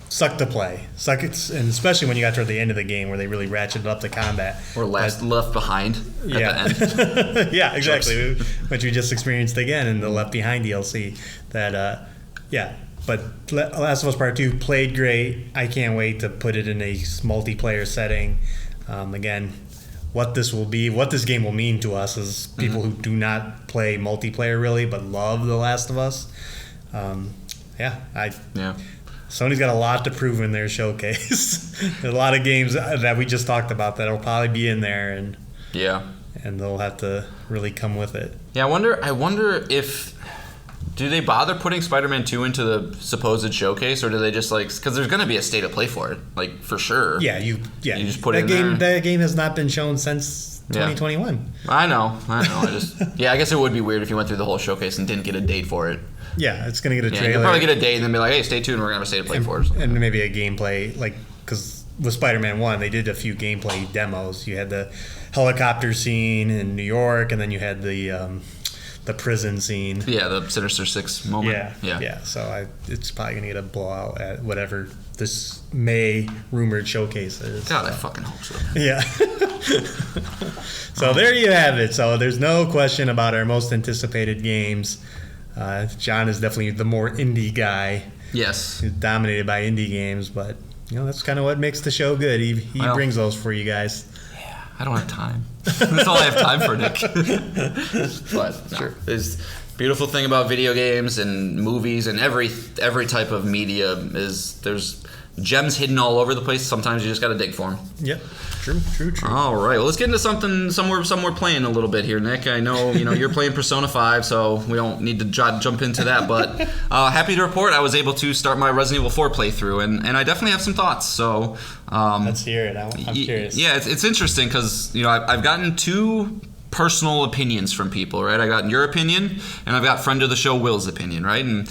sucked to play. And especially when you got toward the end of the game where they really ratcheted up the combat. Or left behind at the end. Yeah, exactly. Which we just experienced again in the Left Behind DLC. But Last of Us Part 2 played great. I can't wait to put it in a multiplayer setting. Again, what this game will mean to us as people who do not play multiplayer really, but love The Last of Us. Sony's got a lot to prove in their showcase. There's a lot of games that we just talked about that'll probably be in there, and they'll have to really come with it. Yeah, I wonder if. Do they bother putting Spider-Man 2 into the supposed showcase, or do they just because there's going to be a state of play for it, for sure. You just put it in there. That game has not been shown since 2021. I know. I guess it would be weird if you went through the whole showcase and didn't get a date for it. Yeah, it's going to get a trailer. You'll probably get a date and then be like, hey, stay tuned, we're going to have a state of play for it. And maybe a gameplay, because with Spider-Man 1, they did a few gameplay demos. You had the helicopter scene in New York, and then you had the prison scene. Yeah, the Sinister Six moment. Yeah. So it's probably going to get a blowout at whatever this May rumored showcase is. God, I fucking hope so. Yeah. So there you have it. So there's no question about our most anticipated games. John is definitely the more indie guy. Yes. He's dominated by indie games, but that's kind of what makes the show good. He brings those for you guys. I don't have time. That's all I have time for, Nick. But sure. There's beautiful thing about video games and movies and every type of media is there's gems hidden all over the place. Sometimes you just got to dig for them. Yep. True. All right. Well, let's get into somewhere playing a little bit here, Nick. I know you're playing Persona 5, so we don't need to jump into that. But happy to report I was able to start my Resident Evil 4 playthrough, and I definitely have some thoughts. So let's hear it. I'm curious. Yeah, it's interesting because I've gotten two personal opinions from people, right? I got your opinion, and I've got friend of the show Will's opinion, right? And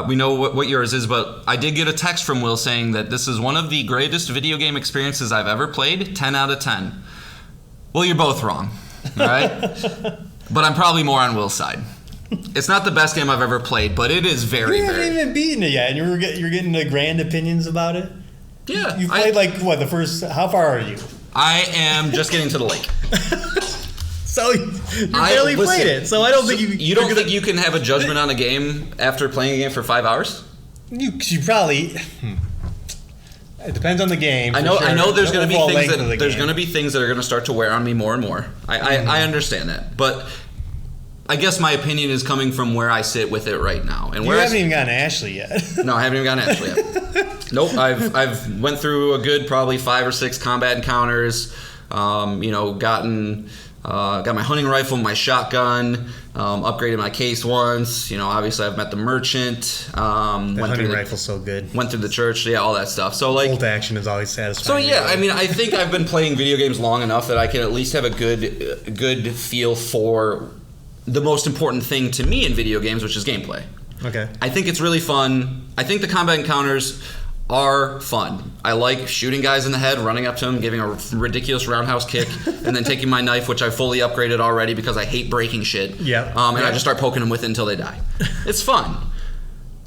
we know what yours is, but I did get a text from Will saying that this is one of the greatest video game experiences I've ever played, 10 out of 10. Well, you're both wrong, all right? But I'm probably more on Will's side. It's not the best game I've ever played, but it is very, you haven't even beaten it yet, and you're getting the grand opinions about it? Yeah. You played the first, how far are you? I am just getting to the lake. So you barely played it. So I don't think you don't think you can have a judgment on a game after playing a game for 5 hours? You probably. It depends on the game. I know. There's going to be things that are going to start to wear on me more and more. I understand that, but I guess my opinion is coming from where I sit with it right now. And you haven't even gotten Ashley yet. No, I haven't even gotten Ashley yet. Nope. I've went through a good probably 5 or 6 combat encounters. Got my hunting rifle, my shotgun, upgraded my case once. Obviously I've met the merchant. The hunting rifle's so good. Went through the church, all that stuff. So bolt action is always satisfying. So yeah, I think I've been playing video games long enough that I can at least have a good feel for the most important thing to me in video games, which is gameplay. Okay. I think it's really fun. I think the combat encounters are fun. I like shooting guys in the head, running up to them, giving a ridiculous roundhouse kick, and then taking my knife, which I fully upgraded already because I hate breaking shit. I just start poking them with it until they die. It's fun.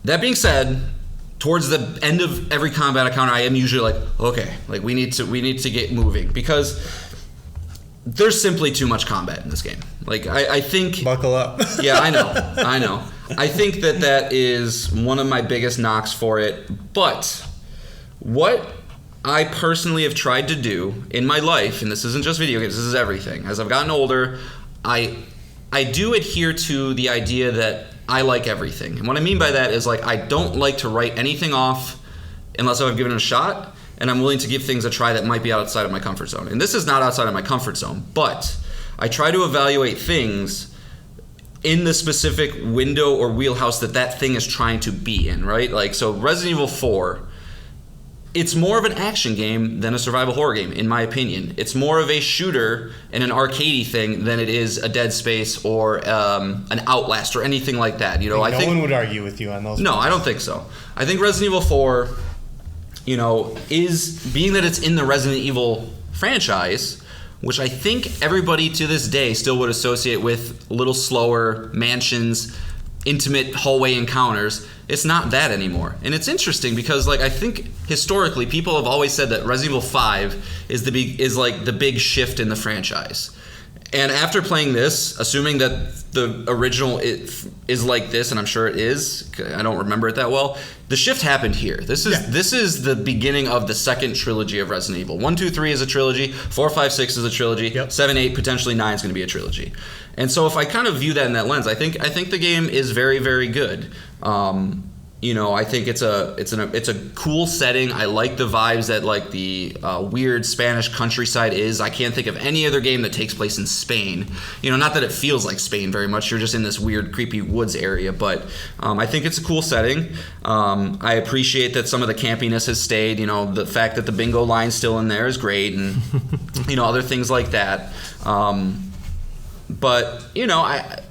That being said, towards the end of every combat encounter, I am usually like, okay, we need to get moving because there's simply too much combat in this game. I think... Buckle up. Yeah, I know. I think that is one of my biggest knocks for it. But what I personally have tried to do in my life, and this isn't just video games, this is everything. As I've gotten older, I do adhere to the idea that I like everything. And what I mean by that is, like, I don't like to write anything off unless I've given it a shot, and I'm willing to give things a try that might be outside of my comfort zone. And this is not outside of my comfort zone, but I try to evaluate things in the specific window or wheelhouse that thing is trying to be in, right? Like, so Resident Evil 4, it's more of an action game than a survival horror game, in my opinion. It's more of a shooter and an arcadey thing than it is a Dead Space or an Outlast or anything like that. You know, I think no one would argue with you on those. No, I don't think so. I think Resident Evil 4, you know, is, being that it's in the Resident Evil franchise, which I think everybody to this day still would associate with a little slower mansions, intimate hallway encounters. It's not that anymore. And it's interesting because, like, I think historically people have always said that Resident Evil 5 is like the big shift in the franchise. And after playing this, assuming that the original is like this, and I'm sure it is, I don't remember it that well, the shift happened here. This is the beginning of the second trilogy of Resident Evil. 1, 2, 3 is a trilogy, 4, 5, 6 is a trilogy, Yep. 7, 8, potentially 9 is going to be a trilogy. And so if I kind of view that in that lens, I think the game is very, very good. You know, I think it's a cool setting. I like the vibes that, like, the weird Spanish countryside is. I can't think of any other game that takes place in Spain. You know, not that it feels like Spain very much. You're just in this weird, creepy woods area. But I think it's a cool setting. I appreciate that some of the campiness has stayed. You know, the fact that the bingo line's still in there is great, and you know, other things like that. But you know,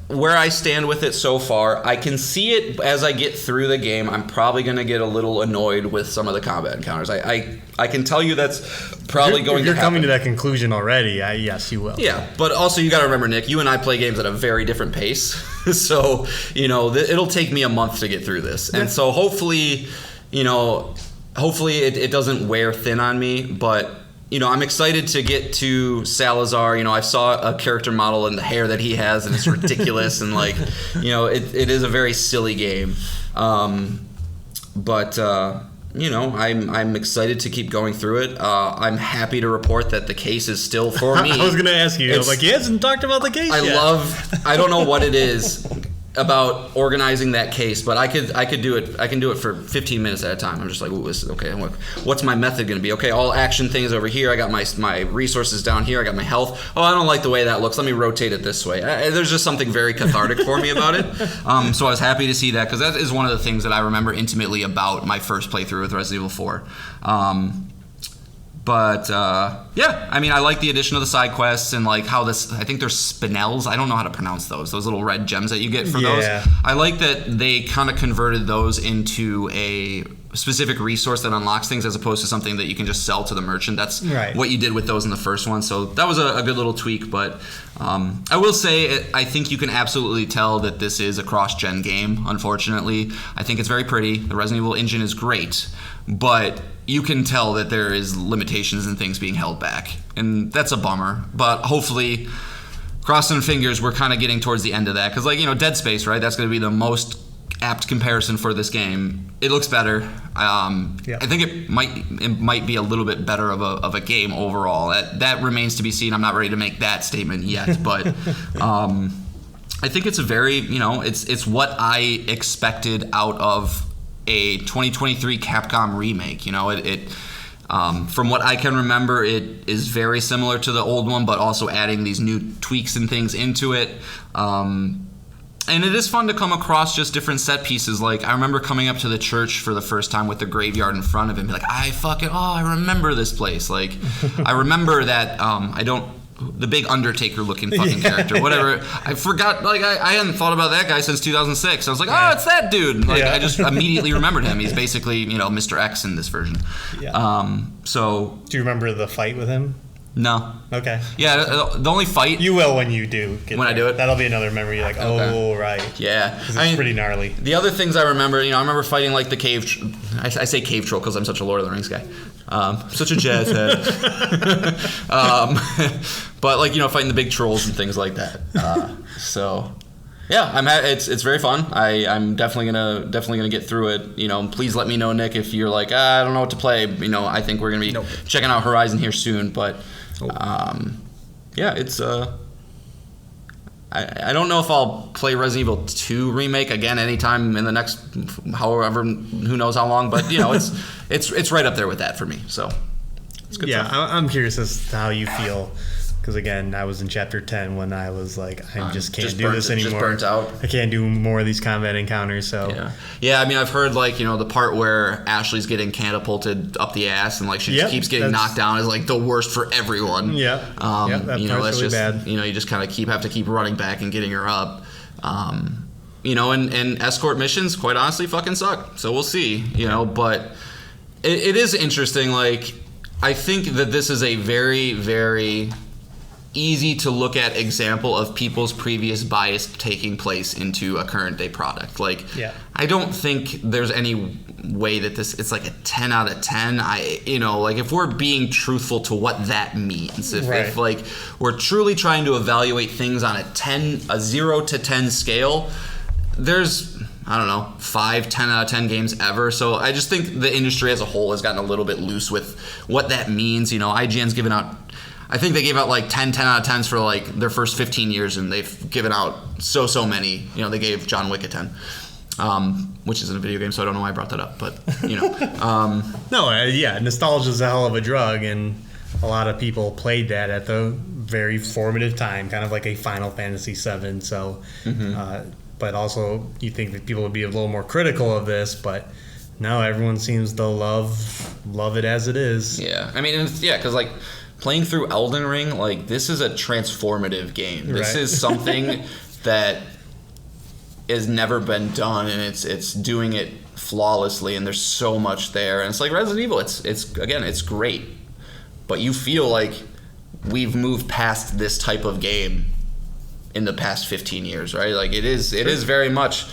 where I stand with it so far, I can see it as I get through the game. I'm probably going to get a little annoyed with some of the combat encounters. I can tell you that's probably going to happen. You're coming to that conclusion already. Yes, you will. Yeah, but also you got to remember, Nick, you and I play games at a very different pace. So, you know, it'll take me a month to get through this. And so hopefully, you know, it doesn't wear thin on me, but you know, I'm excited to get to Salazar. You know, I saw a character model and the hair that he has, and it's ridiculous. And, like, you know, it is a very silly game. But you know, I'm excited to keep going through it. I'm happy to report that the case is still for me. I was going to ask you. I was like, he hasn't talked about the case yet. I don't know what it is about organizing that case, but I could do it. I can do it for 15 minutes at a time. I'm just like, ooh, okay, what's my method going to be? Okay, all action things over here. I got my resources down here. I got my health. Oh, I don't like the way that looks. Let me rotate it this way. There's just something very cathartic for me about it. So I was happy to see that, because that is one of the things that I remember intimately about my first playthrough with Resident Evil 4. But yeah, I mean, I like the addition of the side quests and, like, how this, I think they're spinels. I don't know how to pronounce those little red gems that you get for those. I like that they kind of converted those into a specific resource that unlocks things, as opposed to something that you can just sell to the merchant. That's what you did with those in the first one. So that was a good little tweak. But I will say, I think you can absolutely tell that this is a cross-gen game, unfortunately. I think it's very pretty. The Resident Evil engine is great. But you can tell that there is limitations and things being held back. And that's a bummer. But hopefully, crossing fingers, we're kind of getting towards the end of that. Because, like, you know, Dead Space, right? That's going to be the most apt comparison for this game. It looks better. I think it might be a little bit better of a game overall. That remains to be seen. I'm not ready to make that statement yet. But I think it's a very, you know, it's what I expected out of a 2023 Capcom remake. You know, it from what I can remember, it is very similar to the old one, but also adding these new tweaks and things into it. And it is fun to come across just different set pieces. Like, I remember coming up to the church for the first time with the graveyard in front of it and be like, I remember this place. Like, I remember that, the big Undertaker looking fucking character, whatever. I forgot, like, I hadn't thought about that guy since 2006. I was like, it's that dude. Like, I just immediately remembered him. He's basically, you know, Mr. X in this version. So. Do you remember the fight with him? No. Okay. Yeah, the only fight. You will when you do. I do it? That'll be another memory. You're like, oh, right. Yeah. It's pretty gnarly. The other things I remember, you know, I remember fighting, like, the cave. I say cave troll because I'm such a Lord of the Rings guy. Such a jazz head. But, like, you know, fighting the big trolls and things like that. So, It's very fun. I'm definitely gonna get through it. You know, please let me know, Nick, if you're like, I don't know what to play. You know, I think we're gonna be checking out Horizon here soon. But it's I don't know if I'll play Resident Evil 2 remake again anytime in the next however, who knows how long. But you know, it's right up there with that for me. So it's good stuff. I'm curious as to how you feel. Because again, I was in chapter 10 when I was like, I just can't do this anymore. Just burnt out. I can't do more of these combat encounters. So yeah. I mean, I've heard like, you know, the part where Ashley's getting catapulted up the ass and like she just keeps getting knocked down is like the worst for everyone. That you know, part's that's really just bad. You know, you just kind of have to keep running back and getting her up. You know, and escort missions, quite honestly, fucking suck. So we'll see. You know, but it is interesting. Like, I think that this is a very, very easy to look at example of people's previous bias taking place into a current day product. Like, I don't think there's any way that it's like a 10 out of 10. You know, like if we're being truthful to what that means, if like we're truly trying to evaluate things on a 0 to 10 scale, there's, I don't know, 5, 10 out of 10 games ever. So I just think the industry as a whole has gotten a little bit loose with what that means. You know, IGN's given out, I think they gave out like 10 out of 10s for like their first 15 years, and they've given out so many. You know, they gave John Wick a 10, which isn't a video game, so I don't know why I brought that up, but you know. Nostalgia is a hell of a drug, and a lot of people played that at the very formative time, kind of like a Final Fantasy VII. So, but also you think that people would be a little more critical of this, but no, everyone seems to love it as it is. Yeah, I mean, because like, playing through Elden Ring, like, this is a transformative game. This is something that has never been done, and it's doing it flawlessly, and there's so much there. And it's like Resident Evil, it's great, but you feel like we've moved past this type of game in the past 15 years, right? Like, it is very much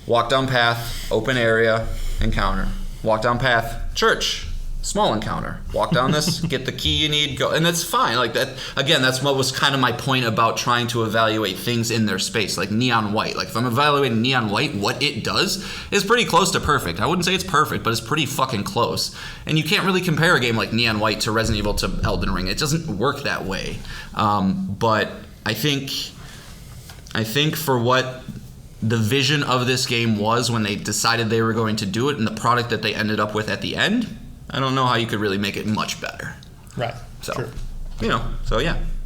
walk down path, open area, encounter. Walk down path, church, small encounter. Walk down this, get the key you need, go. And that's fine. Like that, again, that's what was kind of my point about trying to evaluate things in their space, like Neon White. Like, if I'm evaluating Neon White, what it does is pretty close to perfect. I wouldn't say it's perfect, but it's pretty fucking close. And you can't really compare a game like Neon White to Resident Evil to Elden Ring. It doesn't work that way. But I think for what the vision of this game was when they decided they were going to do it, and the product that they ended up with at the end, I don't know how you could really make it much better. Right. So, you know,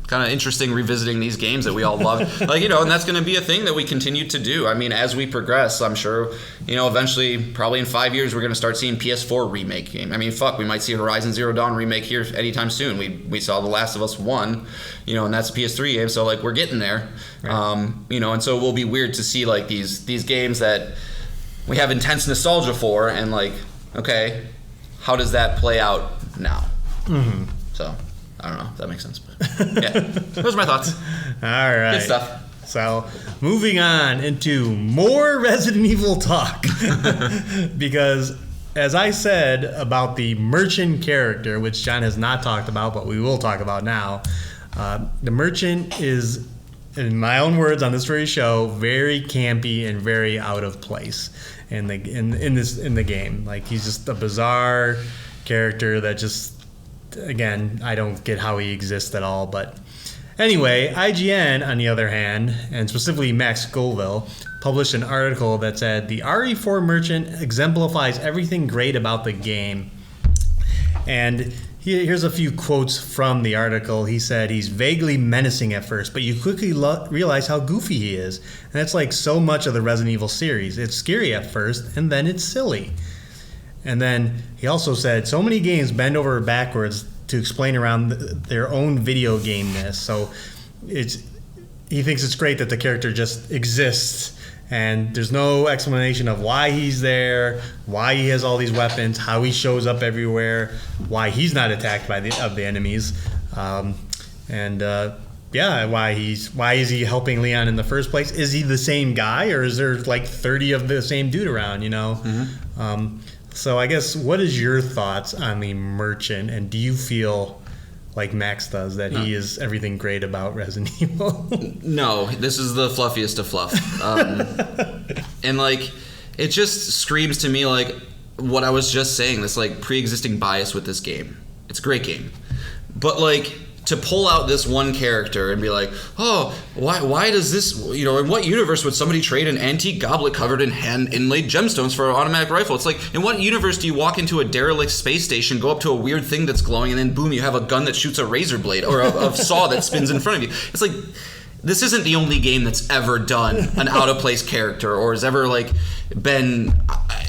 kind of interesting revisiting these games that we all love. Like, you know, and that's going to be a thing that we continue to do. I mean, as we progress, I'm sure, you know, eventually, probably in 5 years, we're going to start seeing PS4 remake game. I mean, we might see Horizon Zero Dawn remake here anytime soon. We saw The Last of Us 1, you know, and that's a PS3 game, so, like, we're getting there. Right. You know, and so it will be weird to see, like, these games that we have intense nostalgia for, and, like, okay, how does that play out now? Mm-hmm. So, I don't know if that makes sense. But yeah, those are my thoughts. All right. Good stuff. So, moving on into more Resident Evil talk. Because, as I said about the merchant character, which John has not talked about, but we will talk about now, the merchant is, in my own words on this very show, very campy and very out of place in the game. Like, he's just a bizarre character that just, again, I don't get how he exists at all. But anyway, IGN, on the other hand, and specifically Max Scoville, published an article that said the RE4 merchant exemplifies everything great about the game. And here's a few quotes from the article. He said he's vaguely menacing at first, but you quickly realize how goofy he is. And that's like so much of the Resident Evil series. It's scary at first, and then it's silly. And then he also said so many games bend over backwards to explain around their own video game-ness. So he thinks it's great that the character just exists, and there's no explanation of why he's there, why he has all these weapons, how he shows up everywhere, why he's not attacked by the enemies, why is he helping Leon in the first place? Is he the same guy, or is there like 30 of the same dude around? You know. Mm-hmm. So I guess, what is your thoughts on the merchant, and do you feel like Max does, that he is everything great about Resident Evil. No, this is the fluffiest of fluff. And like, it just screams to me like what I was just saying, this like pre-existing bias with this game. It's a great game. But like, to pull out this one character and be like, oh, why does this, in what universe would somebody trade an antique goblet covered in hand inlaid gemstones for an automatic rifle? It's like, in what universe do you walk into a derelict space station, go up to a weird thing that's glowing, and then boom, you have a gun that shoots a razor blade or a saw that spins in front of you? It's like, this isn't the only game that's ever done an out-of-place character or has ever, like, been,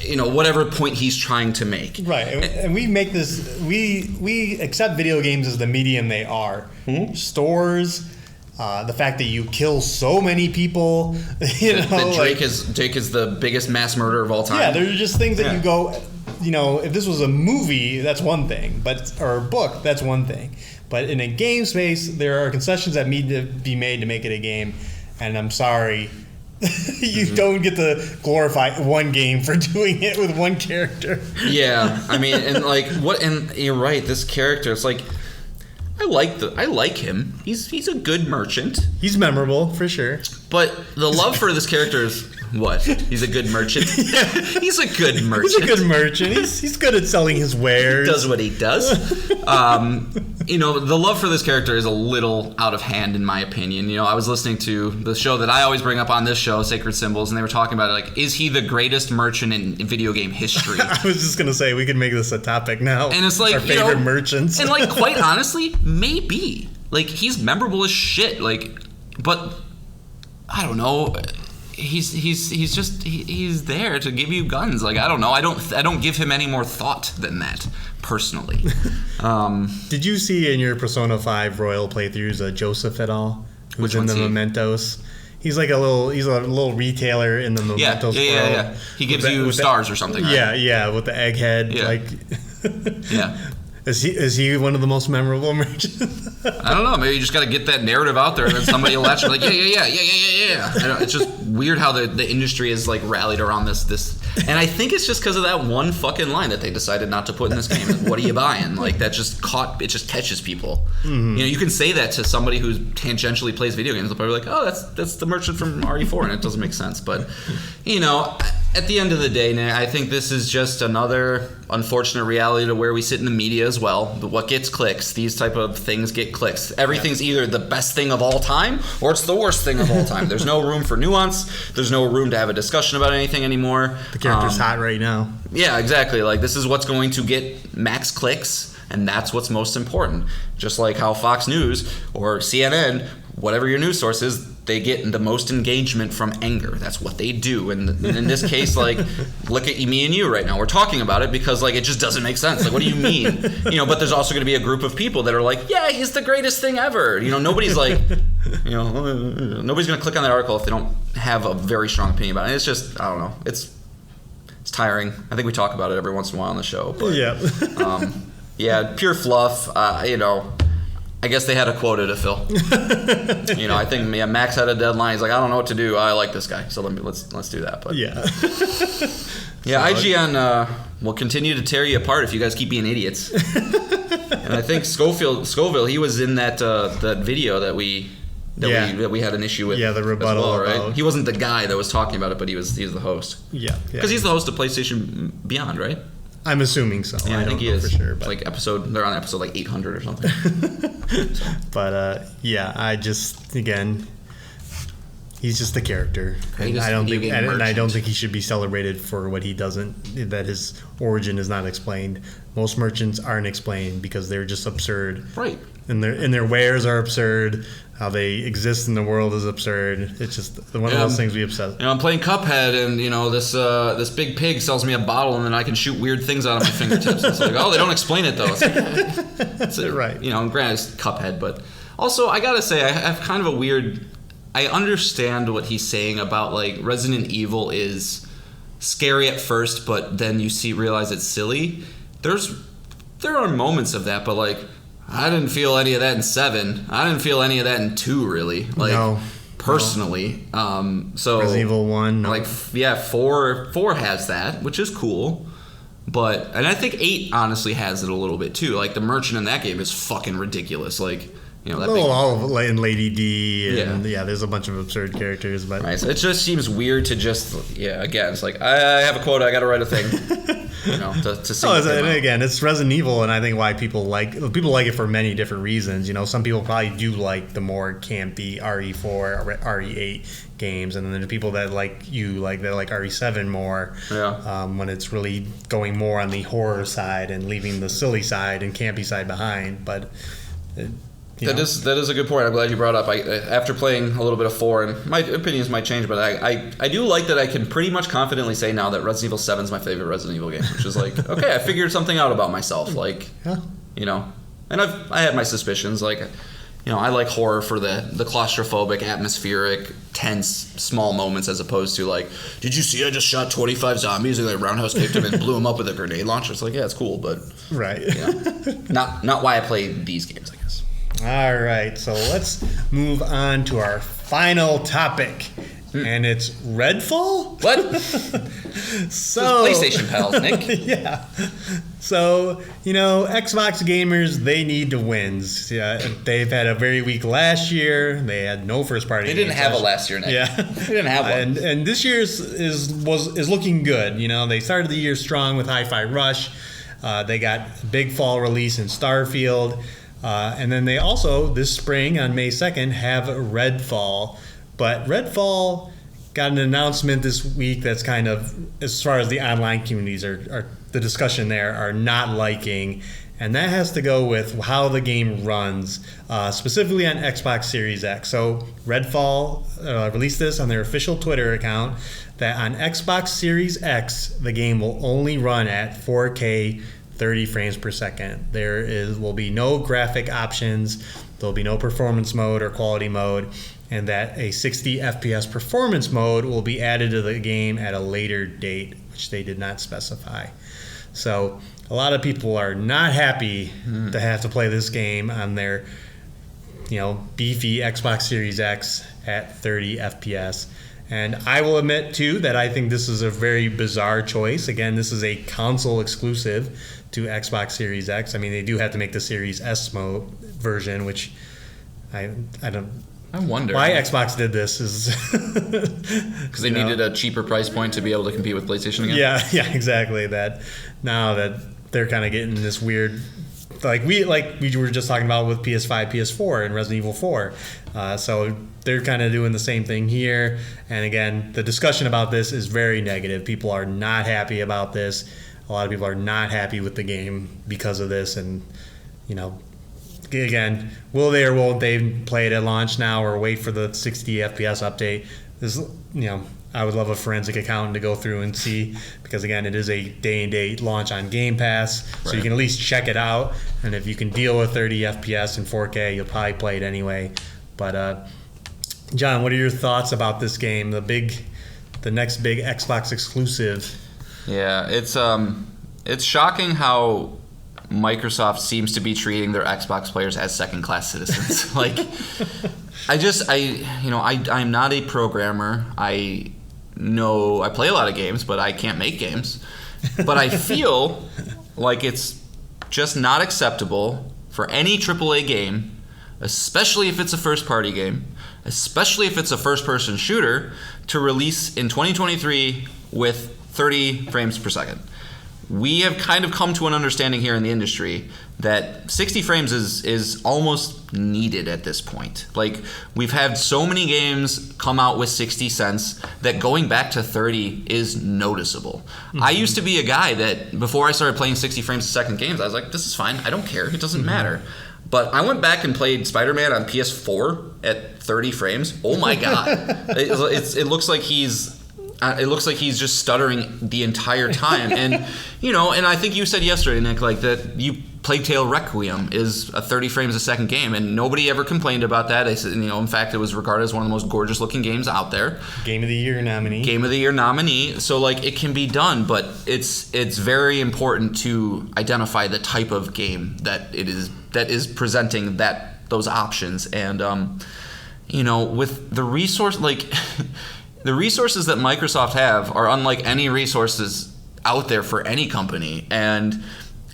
whatever point he's trying to make. Right, and we make this, we accept video games as the medium they are. Mm-hmm. Stores, the fact that you kill so many people, that Drake is the biggest mass murderer of all time. Yeah, there's just things that you go, if this was a movie, that's one thing, or a book, that's one thing. But in a game space, there are concessions that need to be made to make it a game, and I'm sorry, you don't get to glorify one game for doing it with one character. Yeah, I mean, and you're right, this character, it's like, I like him. He's a good merchant. He's memorable for sure. But the love for this character is what? He's a good merchant. Yeah. He's a good merchant. He's a good merchant. He's good at selling his wares. He does what he does. The love for this character is a little out of hand, in my opinion. I was listening to the show that I always bring up on this show, Sacred Symbols, and they were talking about it, like, is he the greatest merchant in video game history? I was just gonna say we could make this a topic now. And it's like, our favorite merchants. And like, quite honestly, maybe. Like, he's memorable as shit. Like, but I don't know. He's there to give you guns. Like, I don't know. I don't give him any more thought than that, personally. Did you see in your Persona 5 Royal playthroughs Joseph at all? Who's in the Mementos? He's like a little retailer in the Mementos world. Yeah. He gives you stars or something, right? Yeah, with the egg head. Yeah. Like, yeah. Is he one of the most memorable merchants? I don't know. Maybe you just got to get that narrative out there, and then somebody will actually like, yeah. It's just weird how the industry is like rallied around this, and I think it's just because of that one fucking line that they decided not to put in this game. Like, what are you buying? Like, that just catches people. Mm-hmm. You can say that to somebody who tangentially plays video games. They'll probably be like, oh, that's the merchant from RE4, and it doesn't make sense. But at the end of the day, Nick, I think this is just another unfortunate reality to where we sit in the media as well. What gets clicks? These type of things get clicks. Everything's either the best thing of all time or it's the worst thing of all time. There's no room for nuance. There's no room to have a discussion about anything anymore. The character's hot right now. Yeah, exactly. Like, this is what's going to get max clicks, and that's what's most important. Just like how Fox News or CNN, whatever your news source is, they get the most engagement from anger. That's what they do. And in this case, like, look at me and you right now. We're talking about it because, like, it just doesn't make sense. Like, what do you mean? But there's also going to be a group of people that are like, yeah, he's the greatest thing ever. Nobody's like, nobody's going to click on that article if they don't have a very strong opinion about it. And it's just, I don't know. It's tiring. I think we talk about it every once in a while on the show. But, yeah, pure fluff. I guess they had a quota to fill. I think Max had a deadline. He's like, I don't know what to do. I like this guy, so let's do that. But yeah, IGN will continue to tear you apart if you guys keep being idiots. And I think Scoville, he was in that video that we had an issue with. Yeah, the rebuttal, as well, right? He wasn't the guy that was talking about it, but he was the host. Yeah, because he's the host of PlayStation Beyond, right? I'm assuming so. Yeah, I think he is for sure. But they're on episode like 800 or something. But I just, again, he's just a character. And I don't think he should be celebrated for what he doesn't. That his origin is not explained. Most merchants aren't explained because they're just absurd. Right. And their wares are absurd. How they exist in the world is absurd. It's just one of those things we obsess. I'm playing Cuphead, and this big pig sells me a bottle, and then I can shoot weird things out of my fingertips. It's like, oh, they don't explain it though. It's like, right. Granted, it's Cuphead, but also I gotta say I have kind of a weird. I understand what he's saying about, like, Resident Evil is scary at first, but then you realize it's silly. There are moments of that, but like, I didn't feel any of that in 7. I didn't feel any of that in 2, really. Like, no. Personally. So Resident Evil 1. No. Like, yeah, 4 has that, which is cool. and I think 8 honestly has it a little bit too. Like the merchant in that game is fucking ridiculous. Like, you know, that all of Lady D, and there's a bunch of absurd characters, but right, so it just seems weird to just again, it's like I have a quota, I got to write a thing. You know, to sing and again, it's Resident Evil, and I think why people like it for many different reasons. You know, some people probably do like the more campy RE4, RE8 games, and then there's people that like RE7 more. Yeah. When it's really going more on the horror side and leaving the silly side and campy side behind, but. That is a good point. I'm glad you brought up. After playing a little bit of 4, and my opinions might change, but I do like that I can pretty much confidently say now that Resident Evil 7 is my favorite Resident Evil game, which is like, okay, I figured something out about myself. Like, you know, and I had my suspicions. Like, you know, I like horror for the claustrophobic, atmospheric, tense, small moments as opposed to like, did you see I just shot 25 zombies and I roundhouse kicked them and blew them up with a grenade launcher? It's like, yeah, it's cool, but right, you know, not why I play these games, I guess. All right, so let's move on to our final topic, and it's Redfall? What? So PlayStation pals, Nick. Yeah. So, you know, Xbox gamers, they need the wins. Yeah, they've had a very weak last year. They had no first party. They didn't have a last year, Nick. Yeah. They didn't have one. And this year's is looking good. You know, they started the year strong with Hi-Fi Rush. They got a big fall release in Starfield. And then they also, this spring on May 2nd, have Redfall. But Redfall got an announcement this week that's kind of, as far as the online communities are the discussion there, are not liking. And that has to go with how the game runs, specifically on Xbox Series X. So Redfall released this on their official Twitter account, that on Xbox Series X, the game will only run at 4K 30 frames per second. Will be no graphic options, there'll be no performance mode or quality mode, and that a 60 FPS performance mode will be added to the game at a later date, which they did not specify. So a lot of people are not happy to have to play this game on their, you know, beefy Xbox Series X at 30 FPS. And I will admit, too, that I think this is a very bizarre choice. Again, this is a console exclusive to Xbox Series X. I mean, they do have to make the Series S version, which I wonder why Xbox did this is because they needed a cheaper price point to be able to compete with PlayStation again. Yeah, exactly. That now that they're kind of getting this weird, like we were just talking about with PS5, PS4, and Resident Evil 4. So they're kind of doing the same thing here. And again, the discussion about this is very negative. People are not happy about this. A lot of people are not happy with the game because of this. And, you know, again, will they or won't they play it at launch now or wait for the 60 FPS update? This, you know, I would love a forensic accountant to go through and see, because again, it is a day and date launch on Game Pass, so you can at least check it out. And if you can deal with 30 FPS and 4K, you'll probably play it anyway. But John, what are your thoughts about this game, the next big Xbox exclusive? Yeah, it's shocking how Microsoft seems to be treating their Xbox players as second-class citizens. Like, I'm not a programmer. I know I play a lot of games, but I can't make games. But I feel like it's just not acceptable for any AAA game, especially if it's a first-party game, especially if it's a first-person shooter, to release in 2023 with 30 frames per second. We have kind of come to an understanding here in the industry that 60 frames is almost needed at this point. Like, we've had so many games come out with 60 cents that going back to 30 is noticeable. Mm-hmm. I used to be a guy that, before I started playing 60 frames a second games, I was like, this is fine, I don't care, it doesn't matter. But I went back and played Spider-Man on PS4 at 30 frames. Oh my god. It looks like he's just stuttering the entire time. And, you know, and I think you said yesterday, Nick, like that Plague Tale Requiem is a 30 frames a second game, and nobody ever complained about that. They said, you know, in fact, it was regarded as one of the most gorgeous looking games out there. Game of the Year nominee. So, like, it can be done, but it's very important to identify the type of game that is presenting those options. And, you know, with the resource, like... The resources that Microsoft have are unlike any resources out there for any company. And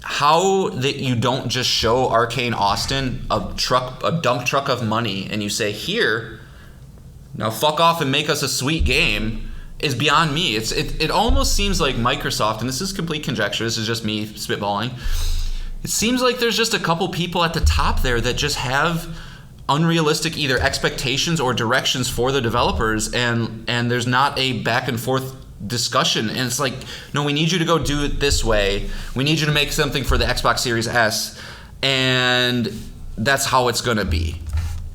how that you don't just show Arcane Austin a dump truck of money and you say, here, now fuck off and make us a sweet game, is beyond me. It almost seems like Microsoft, and this is complete conjecture, this is just me spitballing, it seems like there's just a couple people at the top there that just have unrealistic either expectations or directions for the developers, and there's not a back and forth discussion. And it's like, no, we need you to go do it this way. We need you to make something for the Xbox Series S, and that's how it's going to be.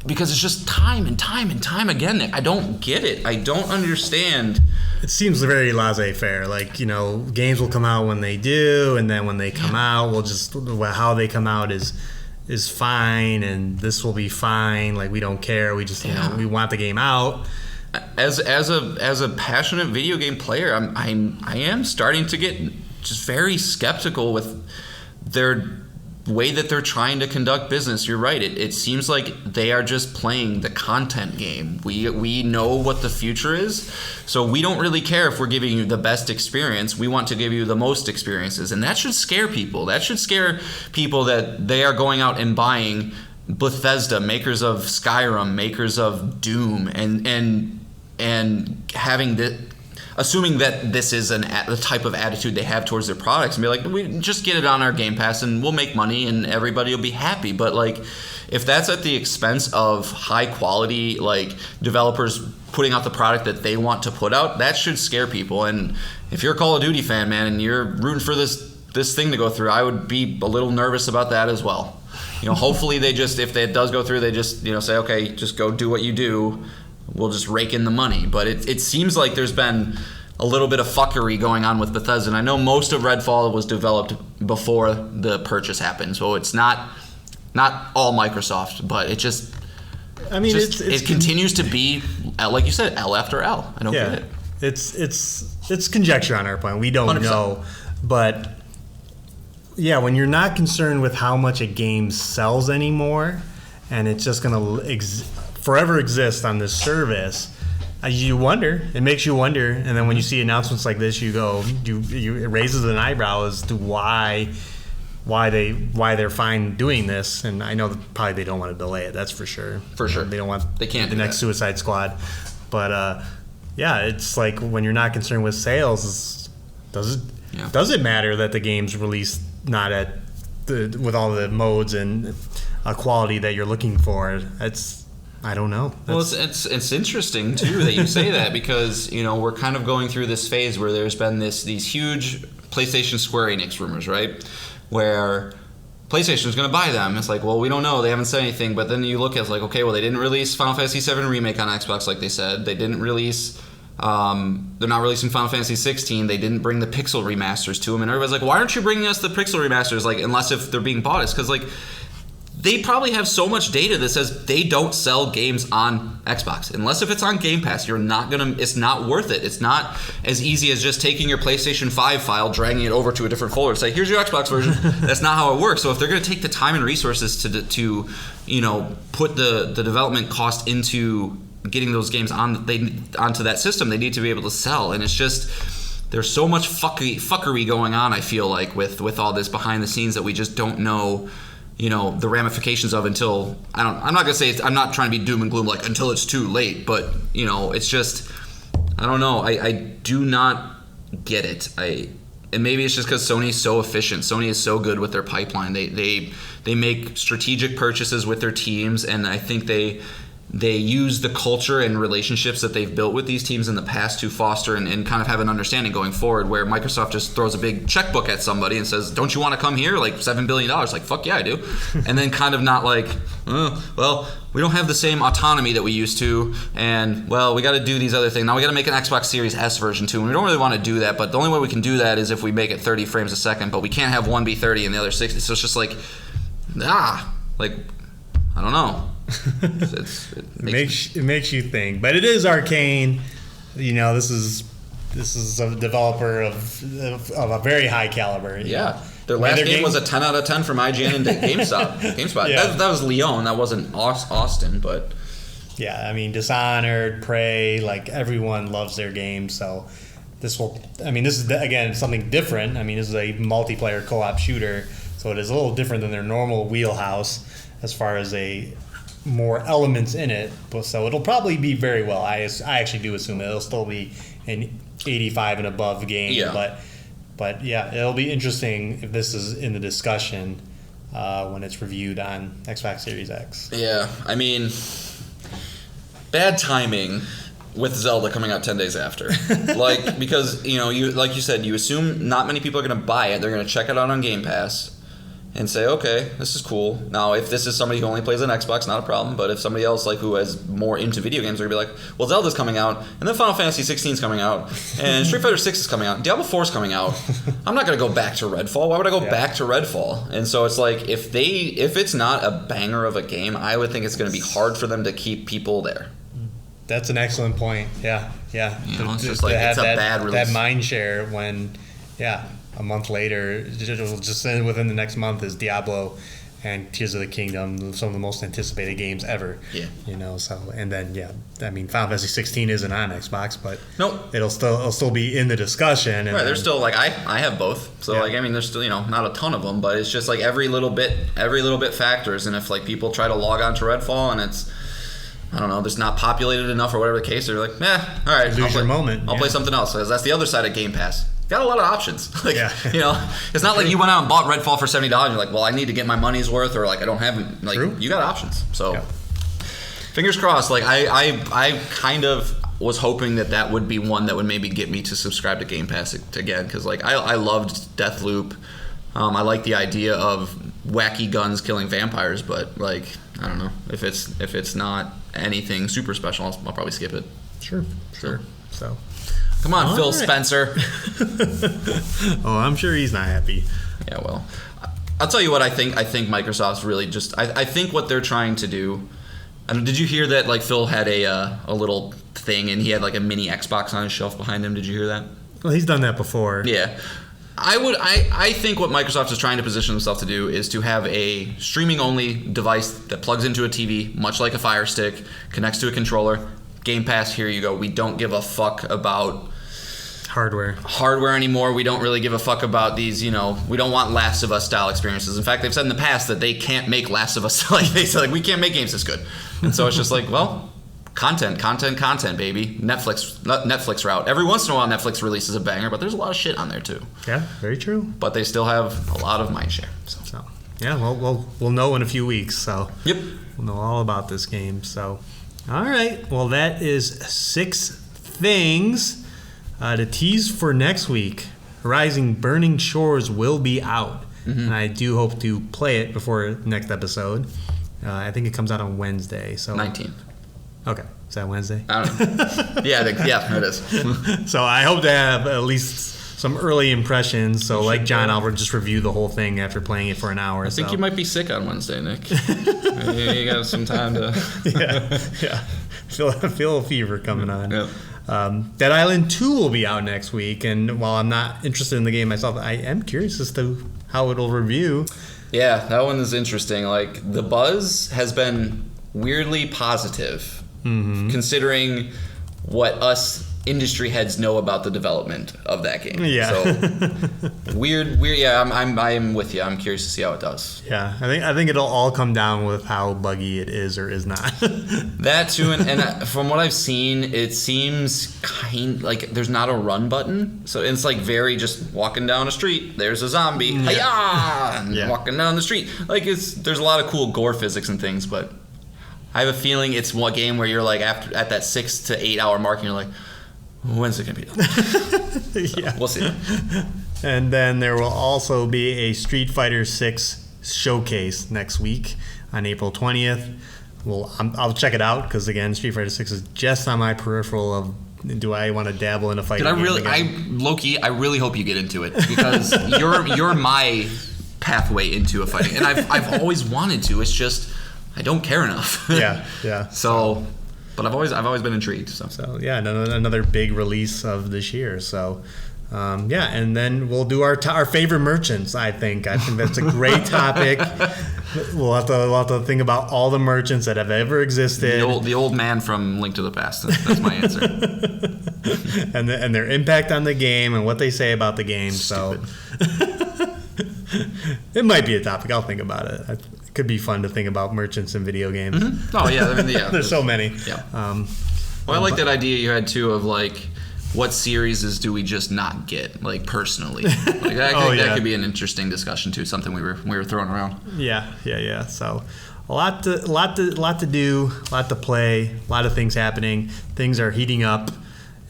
Because it's just time and time and time again. I don't get it. I don't understand. It seems very laissez-faire. Like, games will come out when they do, and then when they come out, how they come out is fine, and this will be fine. Like, we don't care. We just, we want the game out. As a passionate video game player, I am starting to get just very skeptical with their way that they're trying to conduct business. You're right. It seems like they are just playing the content game. We know what the future is, so we don't really care if we're giving you the best experience. We want to give you the most experiences, and that should scare people. That should scare people that they are going out and buying Bethesda, makers of Skyrim, makers of Doom, and having the, assuming that this is the type of attitude they have towards their products, and be like, we just get it on our Game Pass and we'll make money and everybody will be happy. But like, if that's at the expense of high quality, like, developers putting out the product that they want to put out, that should scare people. And if you're a Call of Duty fan, man, and you're rooting for this thing to go through, I would be a little nervous about that as well. Hopefully they just, if it does go through, they just, say, okay, just go do what you do. We'll just rake in the money. But it seems like there's been a little bit of fuckery going on with Bethesda. And I know most of Redfall was developed before the purchase happened, so it's not all Microsoft, but it just, it continues to be, like you said, L after L. I don't get it. It's conjecture on our point. We don't 100%. know, but yeah, when you're not concerned with how much a game sells anymore, and it's just going to forever exist on this service, you wonder. It makes you wonder. And then when you see announcements like this, you go, it raises an eyebrow as to why they're fine doing this. And I know that probably they don't want to delay it. That's for sure. For sure. They can't do the next that. Suicide Squad. But it's like, when you're not concerned with sales, does it matter that the game's released not at with all the modes and quality that you're looking for? I don't know. Well, it's interesting too that you say that, because we're kind of going through this phase where there's been these huge PlayStation Square Enix rumors, right? Where PlayStation's going to buy them. It's like, well, we don't know. They haven't said anything. But then you look at, it's like, okay, well, they didn't release Final Fantasy VII Remake on Xbox like they said. They didn't release. They're not releasing Final Fantasy 16. They didn't bring the Pixel remasters to them, and everybody's like, why aren't you bringing us the Pixel remasters? Like, unless if they're being bought, it's because like, they probably have so much data that says they don't sell games on Xbox. Unless if it's on Game Pass, it's not worth it. It's not as easy as just taking your PlayStation 5 file, dragging it over to a different folder and say, here's your Xbox version. That's not how it works. So if they're going to take the time and resources to put the development cost into getting those games onto that system, they need to be able to sell. And it's just, there's so much fuckery going on, I feel like, with all this behind the scenes that we just don't know the ramifications of until, I'm not gonna say I'm not trying to be doom and gloom, like until it's too late, but it's just, I don't know. I do not get it. And maybe it's just because Sony's so efficient. Sony is so good with their pipeline. They make strategic purchases with their teams, and I think they use the culture and relationships that they've built with these teams in the past to foster and kind of have an understanding going forward, where Microsoft just throws a big checkbook at somebody and says, don't you want to come here? Like $7 billion. Like, fuck yeah, I do. And then kind of not like, well, we don't have the same autonomy that we used to, and, well, we got to do these other things. Now we got to make an Xbox Series S version too, and we don't really want to do that, but the only way we can do that is if we make it 30 frames a second, but we can't have one be 30 and the other 60. So it's just like, I don't know. It makes you think, but it is Arcane. This is a developer of a very high caliber. Yeah, their last game was a 10 out of 10 from IGN and GameSpot. Yeah. That was Leon. That wasn't Austin, but yeah, I mean, Dishonored, Prey, like everyone loves their game. So this is again something different. I mean, this is a multiplayer co-op shooter, so it is a little different than their normal wheelhouse as far as more elements in it. But so it'll probably be very well. I actually do assume it'll still be an 85 and above game. Yeah. But yeah, it'll be interesting if this is in the discussion when it's reviewed on Xbox Series X. Yeah, I mean, bad timing with Zelda coming out 10 days after. Because, you like you said, you assume not many people are going to buy it. They're going to check it out on Game Pass and say, okay, this is cool. Now, if this is somebody who only plays on Xbox, not a problem. But if somebody else who has more into video games, they're going to be like, well, Zelda's coming out, and then Final Fantasy 16 is coming out, and Street Fighter 6 is coming out, and Diablo 4 is coming out. I'm not going to go back to Redfall. Why would I go back to Redfall? And so it's like, if it's not a banger of a game, I would think it's going to be hard for them to keep people there. That's an excellent point. Yeah. It's just like, it's a bad release. That mind share when, a month later, it'll just within the next month is Diablo and Tears of the Kingdom, some of the most anticipated games ever. Yeah. So, and then, Final Fantasy 16 isn't on Xbox, but nope. it'll still be in the discussion. And right, there's still, I have both. So, there's still, not a ton of them, but it's just every little bit factors. And if, people try to log on to Redfall and it's, I don't know, just not populated enough or whatever the case, they're like, all right. Lose your moment. I'll play something else, because that's the other side of Game Pass. Got a lot of options. It's not like you went out and bought Redfall for $70 and you're like, well, I need to get my money's worth, or I don't have, True. You got options. So, fingers crossed. I kind of was hoping that would be one that would maybe get me to subscribe to Game Pass again, because I loved Deathloop. I like the idea of wacky guns killing vampires, but I don't know, if it's not anything super special, I'll probably skip it. Sure. So, come on, Phil right. Spencer. Oh, I'm sure he's not happy. Yeah, well, I'll tell you what I think. I think Microsoft's really just. I think what they're trying to do. Did you hear that? Phil had a little thing, and he had a mini Xbox on his shelf behind him. Did you hear that? Well, he's done that before. Yeah. I think what Microsoft is trying to position themselves to do is to have a streaming-only device that plugs into a TV, much like a Fire Stick, connects to a controller. Game Pass, here you go. We don't give a fuck about hardware anymore. We don't really give a fuck about these, we don't want Last of Us style experiences. In fact, they've said in the past that they can't make Last of Us. They said, we can't make games this good. And so it's just content, baby. Netflix route. Every once in a while, Netflix releases a banger, but there's a lot of shit on there too. Yeah, very true. But they still have a lot of mind share. So yeah, we'll know in a few weeks. So yep, we'll know all about this game. So, all right. Well, that is 6 things to tease for next week. Horizon Burning Shores will be out, and I do hope to play it before next episode. I think it comes out on Wednesday. So 19th. Okay. Is that Wednesday? I don't know. Yeah, it is. So I hope to have at least some early impressions. So like John, I'll just review the whole thing after playing it for an hour. I think you might be sick on Wednesday, Nick. You got some time to... Yeah. Feel a fever coming on. Yep. Dead Island 2 will be out next week. And while I'm not interested in the game myself, I am curious as to how it'll review. Yeah, that one is interesting. The buzz has been weirdly positive. Considering what us industry heads know about the development of that game. Yeah. So weird. Yeah, I'm with you. I'm curious to see how it does. Yeah, I think it'll all come down with how buggy it is or is not. That too, and from what I've seen, it seems there's not a run button. So it's very just walking down a street. There's a zombie. Hi-ya! And walking down the street. There's a lot of cool gore physics and things, but I have a feeling it's one game where you're at that 6 to 8 hour mark, and you're like, when's it gonna be done? So, we'll see. And then there will also be a Street Fighter 6 showcase next week on April 20th. Well, I'll check it out because again, Street Fighter 6 is just on my peripheral of. Do I want to dabble in a fighting game again? I really hope you get into it because you're my pathway into a fighting, and I've always wanted to. It's just I don't care enough. Yeah. So, but I've always been intrigued. So yeah, another big release of this year. So, and then we'll do our favorite merchants. I think that's a great topic. We'll have to think about all the merchants that have ever existed. The old man from Link to the Past. That's my answer. and their impact on the game and what they say about the game. Stupid. So it might be a topic. I'll think about it. It could be fun to think about merchants in video games. Mm-hmm. Oh yeah, There's so many. Yeah. Well, I like that idea you had too of like, what series do we just not get, like personally? Like that could be an interesting discussion too. Something we were throwing around. Yeah. So a lot to do, a lot to play, a lot of things happening. Things are heating up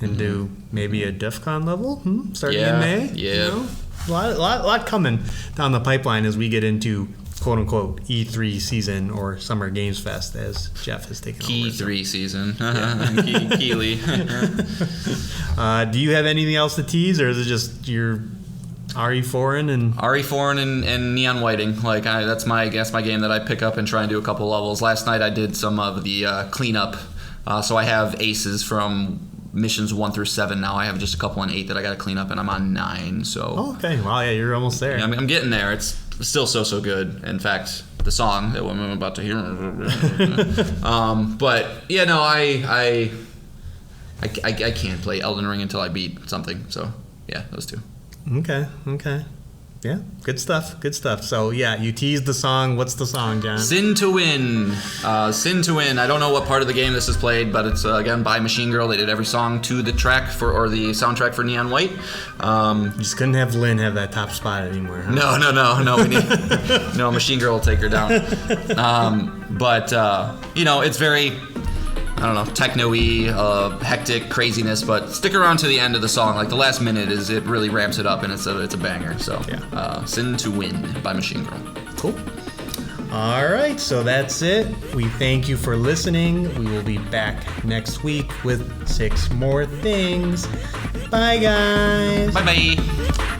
into maybe a DEF CON level starting in May. Yeah. You know? A lot coming down the pipeline as we get into quote unquote E3 season or Summer Games Fest, as Jeff has taken over. E3 season. Keely. Do you have anything else to tease, or is it just your RE4 and Neon Whiting? Like that's my game that I pick up and try and do a couple levels. Last night I did some of the cleanup, so I have aces from missions 1 through 7 now. I have just a couple in 8 that I got to clean up, and I'm on 9. So. Oh, okay. Wow. Yeah, you're almost there. Yeah, I'm getting there. It's still so good. In fact, the song that I'm about to hear. But yeah, no, I can't play Elden Ring until I beat something. So yeah, those two. Okay. Yeah, good stuff. So yeah, you teased the song. What's the song, John? Sin to Win. Sin to Win. I don't know what part of the game this is played, but it's again by Machine Girl. They did every song to the track or the soundtrack for Neon White. You just couldn't have Lynn have that top spot anymore. Huh? No. We need no Machine Girl will take her down. But it's very, I don't know, techno-y, hectic craziness, but stick around to the end of the song. Like the last minute it really ramps it up, and it's a banger. So yeah. Sin to Win by Machine Girl. Cool. All right, so that's it. We thank you for listening. We will be back next week with 6 more things. Bye, guys. Bye.